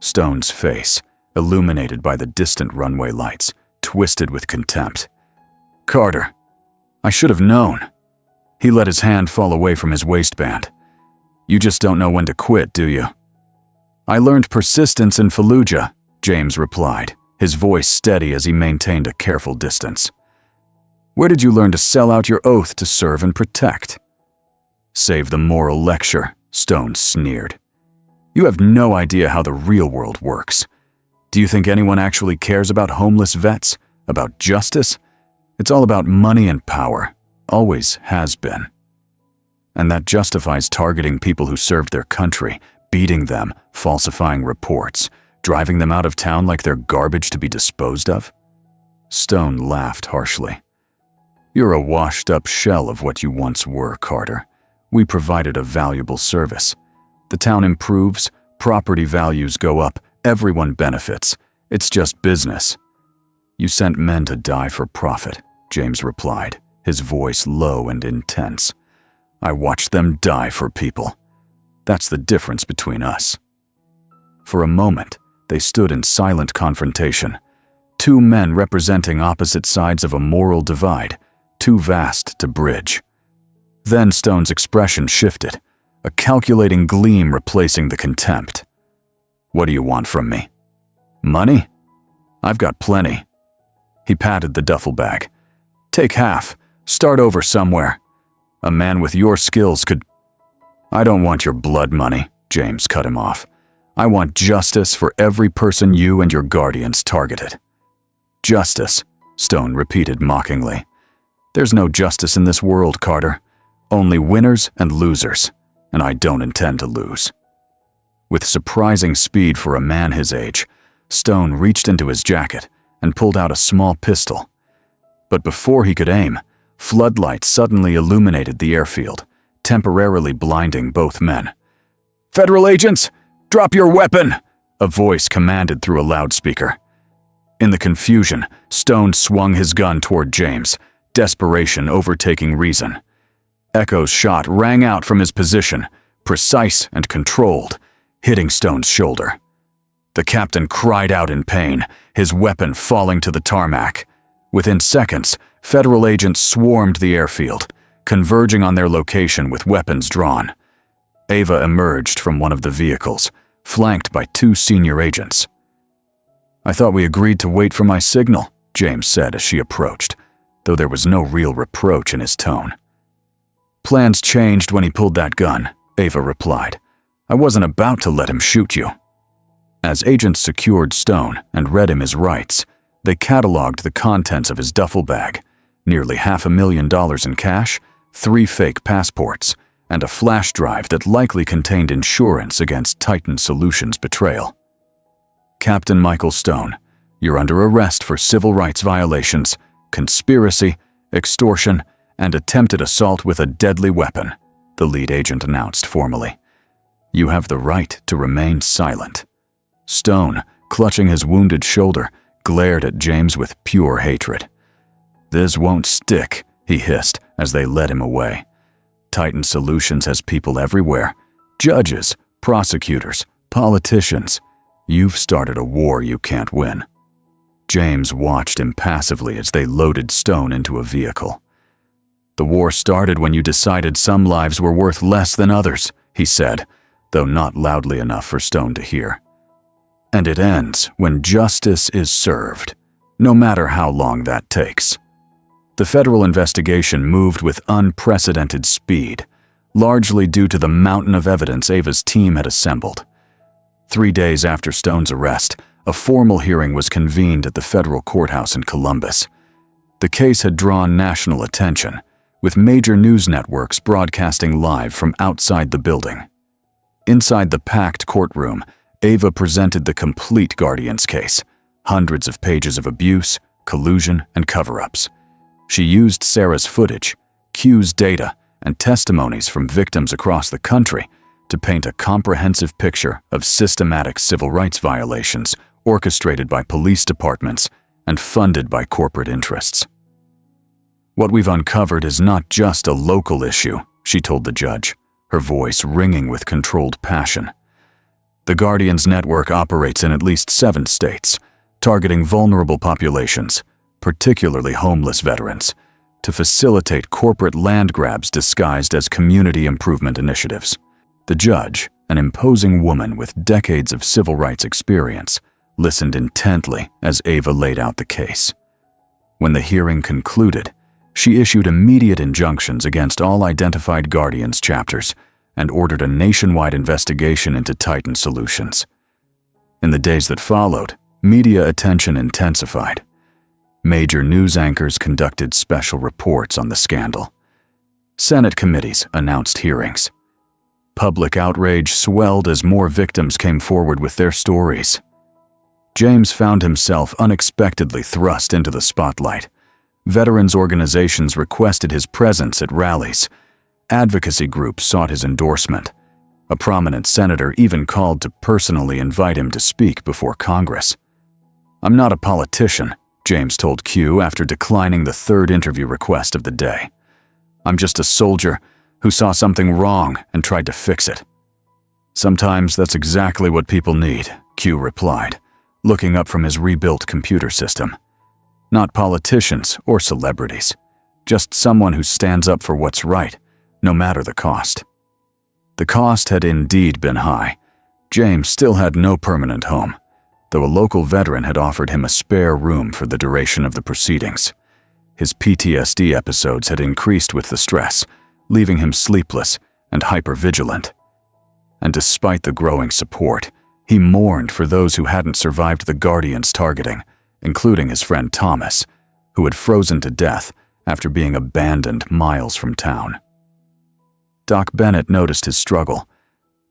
Stone's face, illuminated by the distant runway lights, twisted with contempt. "Carter, I should have known." He let his hand fall away from his waistband. "You just don't know when to quit, do you?" "I learned persistence in Fallujah," James replied, his voice steady as he maintained a careful distance. "Where did you learn to sell out your oath to serve and protect?" "Save the moral lecture," Stone sneered. "You have no idea how the real world works. Do you think anyone actually cares about homeless vets? About justice? It's all about money and power. Always has been. And that justifies targeting people who served their country, beating them, falsifying reports, driving them out of town like they're garbage to be disposed of?" Stone laughed harshly. "You're a washed-up shell of what you once were, Carter. We provided a valuable service. The town improves, property values go up, everyone benefits. It's just business." "You sent men to die for profit," James replied, his voice low and intense. "I watched them die for people. That's the difference between us." For a moment, they stood in silent confrontation, two men representing opposite sides of a moral divide, too vast to bridge. Then Stone's expression shifted, a calculating gleam replacing the contempt. "What do you want from me? Money? I've got plenty." He patted the duffel bag. "Take half. Start over somewhere. A man with your skills could—" "I don't want your blood money," James cut him off. "I want justice for every person you and your guardians targeted." "Justice," Stone repeated mockingly. "There's no justice in this world, Carter. Only winners and losers, and I don't intend to lose." With surprising speed for a man his age, Stone reached into his jacket and pulled out a small pistol. But before he could aim, floodlights suddenly illuminated the airfield, temporarily blinding both men. "Federal agents, drop your weapon!" a voice commanded through a loudspeaker. In the confusion, Stone swung his gun toward James, desperation overtaking reason. Echo's shot rang out from his position, precise and controlled, hitting Stone's shoulder. The captain cried out in pain, his weapon falling to the tarmac. Within seconds, federal agents swarmed the airfield, converging on their location with weapons drawn. Ava emerged from one of the vehicles, flanked by 2 senior agents. "I thought we agreed to wait for my signal," James said as she approached, though there was no real reproach in his tone. "Plans changed when he pulled that gun," Ava replied. "I wasn't about to let him shoot you." As agents secured Stone and read him his rights, they cataloged the contents of his duffel bag, nearly $500,000 in cash, 3 fake passports, and a flash drive that likely contained insurance against Titan Solutions betrayal. "Captain Michael Stone, you're under arrest for civil rights violations, conspiracy, extortion, and attempted assault with a deadly weapon," the lead agent announced formally. "You have the right to remain silent." Stone, clutching his wounded shoulder, glared at James with pure hatred. "This won't stick," he hissed as they led him away. "Titan Solutions has people everywhere. Judges, prosecutors, politicians. You've started a war you can't win." James watched impassively as they loaded Stone into a vehicle. "The war started when you decided some lives were worth less than others," he said, though not loudly enough for Stone to hear. "And it ends when justice is served, no matter how long that takes." The federal investigation moved with unprecedented speed, largely due to the mountain of evidence Ava's team had assembled. 3 days after Stone's arrest, a formal hearing was convened at the federal courthouse in Columbus. The case had drawn national attention, with major news networks broadcasting live from outside the building. Inside the packed courtroom, Ava presented the complete Guardians case, hundreds of pages of abuse, collusion, and cover-ups. She used Sarah's footage, Q's data, and testimonies from victims across the country to paint a comprehensive picture of systematic civil rights violations orchestrated by police departments and funded by corporate interests. "What we've uncovered is not just a local issue," she told the judge, her voice ringing with controlled passion. "The Guardians Network operates in at least 7 states, targeting vulnerable populations, particularly homeless veterans, to facilitate corporate land grabs disguised as community improvement initiatives." The judge, an imposing woman with decades of civil rights experience, listened intently as Ava laid out the case. When the hearing concluded, she issued immediate injunctions against all identified Guardians chapters and ordered a nationwide investigation into Titan Solutions. In the days that followed, media attention intensified. Major news anchors conducted special reports on the scandal. Senate committees announced hearings. Public outrage swelled as more victims came forward with their stories. James found himself unexpectedly thrust into the spotlight. Veterans organizations requested his presence at rallies. Advocacy groups sought his endorsement. A prominent senator even called to personally invite him to speak before Congress. "I'm not a politician," James told Q after declining the 3rd interview request of the day. "I'm just a soldier who saw something wrong and tried to fix it." "Sometimes that's exactly what people need," Q replied, looking up from his rebuilt computer system. "Not politicians or celebrities, just someone who stands up for what's right, no matter the cost." The cost had indeed been high. James still had no permanent home, though a local veteran had offered him a spare room for the duration of the proceedings. His PTSD episodes had increased with the stress, leaving him sleepless and hypervigilant. And despite the growing support, he mourned for those who hadn't survived the Guardians' targeting, including his friend Thomas, who had frozen to death after being abandoned miles from town. Doc Bennett noticed his struggle.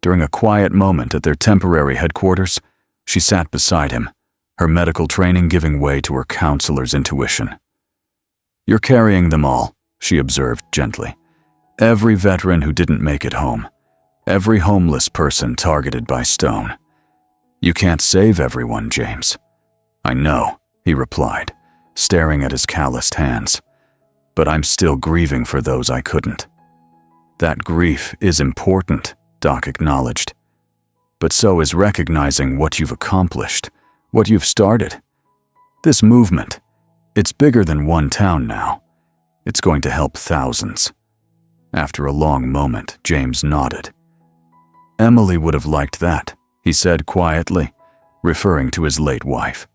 During a quiet moment at their temporary headquarters, she sat beside him, her medical training giving way to her counselor's intuition. "You're carrying them all," she observed gently. "Every veteran who didn't make it home. Every homeless person targeted by Stone. You can't save everyone, James." "I know," he replied, staring at his calloused hands. "But I'm still grieving for those I couldn't." "That grief is important," Doc acknowledged. "But so is recognizing what you've accomplished, what you've started. This movement, it's bigger than one town now. It's going to help thousands." After a long moment, James nodded. "Emily would have liked that," he said quietly, referring to his late wife.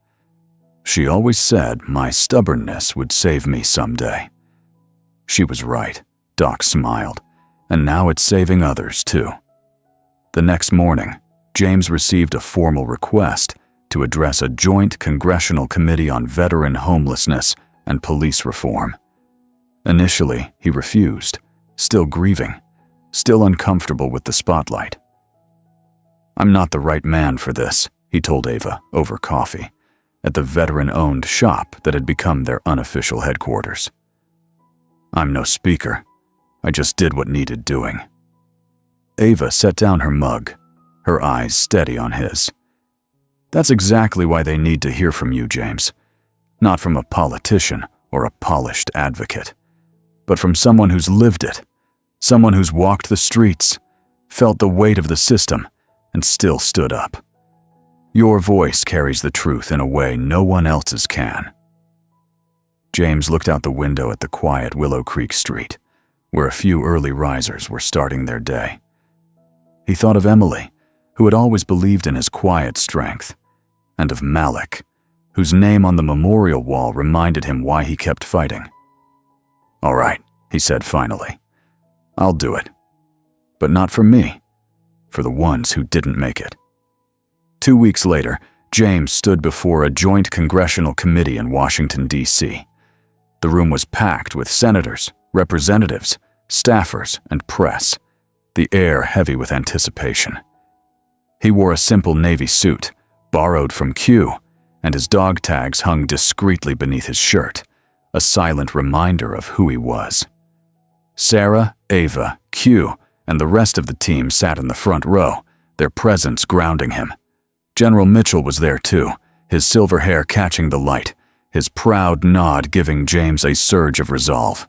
She always said my stubbornness would save me someday. She was right, Doc smiled, and now it's saving others too. The next morning, James received a formal request to address a joint congressional committee on veteran homelessness and police reform. Initially, he refused, still grieving, still uncomfortable with the spotlight. "I'm not the right man for this," he told Ava over coffee, at the veteran-owned shop that had become their unofficial headquarters. "I'm no speaker. I just did what needed doing." Ava set down her mug, her eyes steady on his. "That's exactly why they need to hear from you, James. Not from a politician or a polished advocate, but from someone who's lived it, someone who's walked the streets, felt the weight of the system, and still stood up. Your voice carries the truth in a way no one else's can." James looked out the window at the quiet Willow Creek street, where a few early risers were starting their day. He thought of Emily, who had always believed in his quiet strength, and of Malik, whose name on the memorial wall reminded him why he kept fighting. "All right," he said finally. "I'll do it. But not for me, for the ones who didn't make it." 2 weeks later, James stood before a joint congressional committee in Washington, D.C. The room was packed with senators, representatives, staffers, and press, the air heavy with anticipation. He wore a simple navy suit, borrowed from Q, and his dog tags hung discreetly beneath his shirt, a silent reminder of who he was. Sarah, Ava, Q, and the rest of the team sat in the front row, their presence grounding him. General Mitchell was there too, his silver hair catching the light, his proud nod giving James a surge of resolve.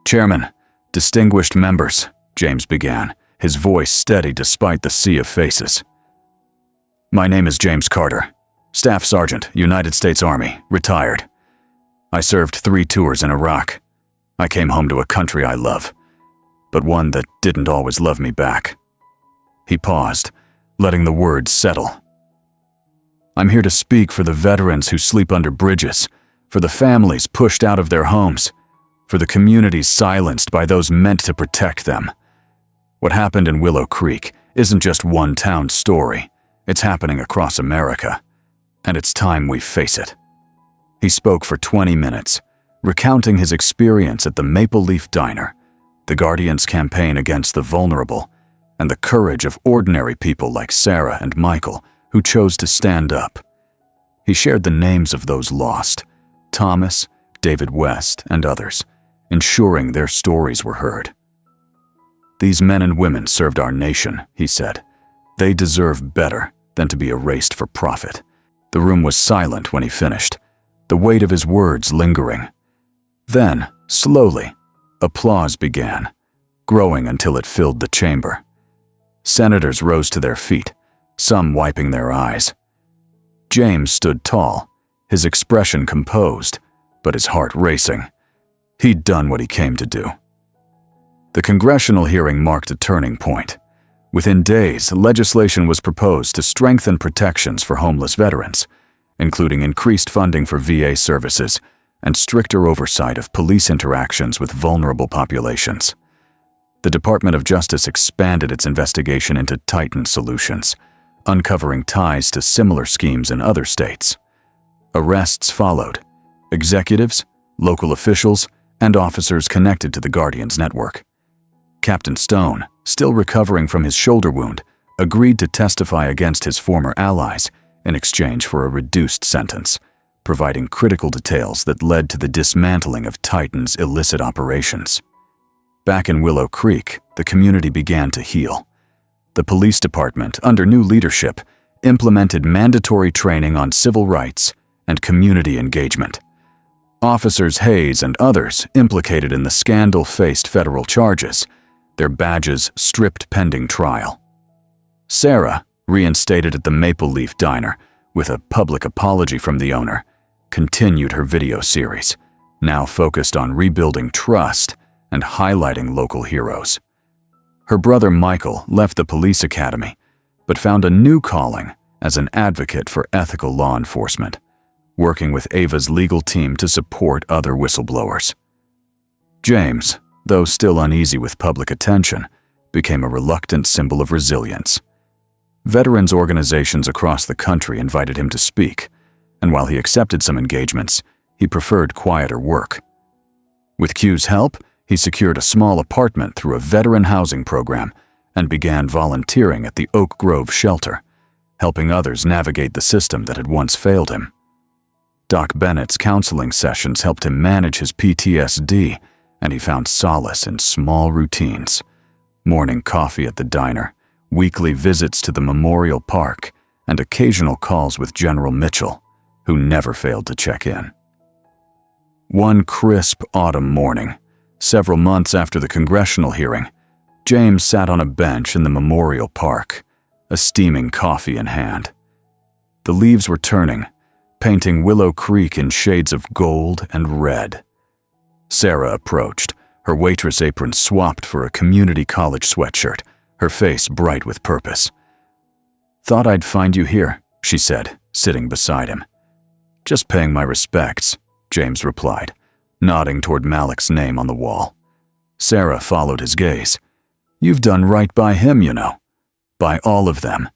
"Chairman, distinguished members," James began, his voice steady despite the sea of faces. "My name is James Carter, Staff Sergeant, United States Army, retired. I served 3 tours in Iraq. I came home to a country I love, but one that didn't always love me back." He paused, letting the words settle. "I'm here to speak for the veterans who sleep under bridges, for the families pushed out of their homes, for the communities silenced by those meant to protect them. What happened in Willow Creek isn't just one town's story. It's happening across America, and it's time we face it." He spoke for 20 minutes, recounting his experience at the Maple Leaf Diner, the Guardians' campaign against the vulnerable, and the courage of ordinary people like Sarah and Michael who chose to stand up. He shared the names of those lost, Thomas, David West, and others, ensuring their stories were heard. "These men and women served our nation," he said. "They deserve better than to be erased for profit." The room was silent when he finished, the weight of his words lingering. Then, slowly, applause began, growing until it filled the chamber. Senators rose to their feet, some wiping their eyes. James stood tall, his expression composed, but his heart racing. He'd done what he came to do. The congressional hearing marked a turning point. Within days, legislation was proposed to strengthen protections for homeless veterans, including increased funding for VA services and stricter oversight of police interactions with vulnerable populations. The Department of Justice expanded its investigation into Titan Solutions, uncovering ties to similar schemes in other states. Arrests followed, executives, local officials, and officers connected to the Guardians network. Captain Stone, still recovering from his shoulder wound, agreed to testify against his former allies in exchange for a reduced sentence, providing critical details that led to the dismantling of Titan's illicit operations. Back in Willow Creek, the community began to heal. The police department, under new leadership, implemented mandatory training on civil rights and community engagement. Officers Hayes and others implicated in the scandal faced federal charges, their badges stripped pending trial. Sarah, reinstated at the Maple Leaf Diner with a public apology from the owner, continued her video series, now focused on rebuilding trust and highlighting local heroes. Her brother Michael left the police academy, but found a new calling as an advocate for ethical law enforcement, working with Ava's legal team to support other whistleblowers. James, though still uneasy with public attention, became a reluctant symbol of resilience. Veterans organizations across the country invited him to speak, and while he accepted some engagements, he preferred quieter work. With Q's help, he secured a small apartment through a veteran housing program and began volunteering at the Oak Grove shelter, helping others navigate the system that had once failed him. Doc Bennett's counseling sessions helped him manage his PTSD, and he found solace in small routines: morning coffee at the diner, weekly visits to the Memorial Park, and occasional calls with General Mitchell, who never failed to check in. One crisp autumn morning, several months after the congressional hearing, James sat on a bench in the Memorial Park, a steaming coffee in hand. The leaves were turning, painting Willow Creek in shades of gold and red. Sarah approached, her waitress apron swapped for a community college sweatshirt, her face bright with purpose. "Thought I'd find you here," she said, sitting beside him. "Just paying my respects," James replied, nodding toward Malik's name on the wall. Sarah followed his gaze. "You've done right by him, you know. By all of them."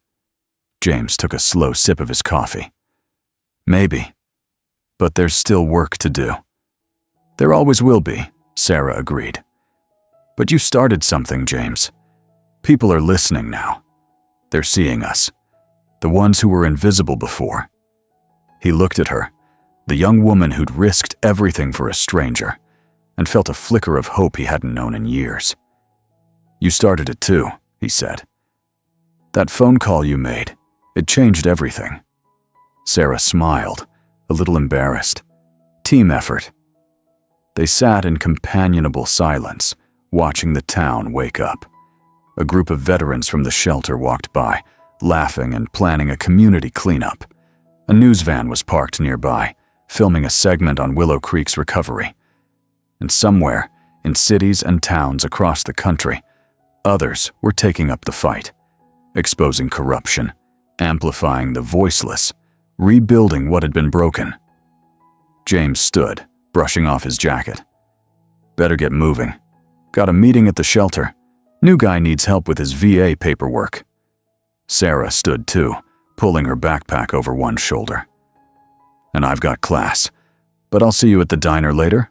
James took a slow sip of his coffee. "Maybe. But there's still work to do." "There always will be," Sarah agreed. "But you started something, James. People are listening now. They're seeing us. The ones who were invisible before." He looked at her, the young woman who'd risked everything for a stranger, and felt a flicker of hope he hadn't known in years. "You started it too," he said. "That phone call you made, it changed everything." Sarah smiled, a little embarrassed. "Team effort." They sat in companionable silence, watching the town wake up. A group of veterans from the shelter walked by, laughing and planning a community cleanup. A news van was parked nearby, filming a segment on Willow Creek's recovery. And somewhere, in cities and towns across the country, others were taking up the fight, exposing corruption, amplifying the voiceless, rebuilding what had been broken. James stood, brushing off his jacket. "Better get moving. Got a meeting at the shelter. New guy needs help with his VA paperwork." Sarah stood too, pulling her backpack over one shoulder. "And I've got class, but I'll see you at the diner later.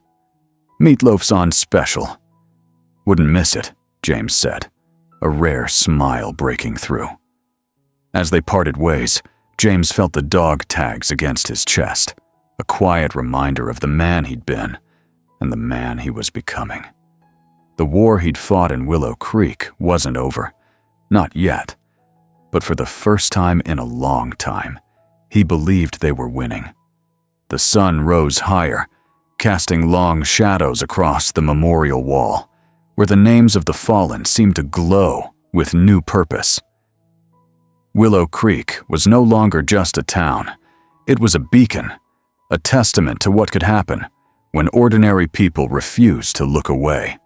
Meatloaf's on special." "Wouldn't miss it," James said, a rare smile breaking through. As they parted ways, James felt the dog tags against his chest, a quiet reminder of the man he'd been and the man he was becoming. The war he'd fought in Willow Creek wasn't over, not yet, but for the first time in a long time, he believed they were winning. The sun rose higher, casting long shadows across the memorial wall, where the names of the fallen seemed to glow with new purpose. Willow Creek was no longer just a town. It was a beacon, a testament to what could happen when ordinary people refused to look away.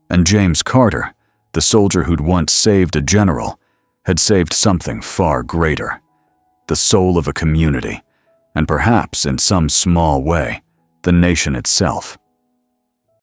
And James Carter, the soldier who'd once saved a general, had saved something far greater: the soul of a community, and perhaps in some small way, the nation itself.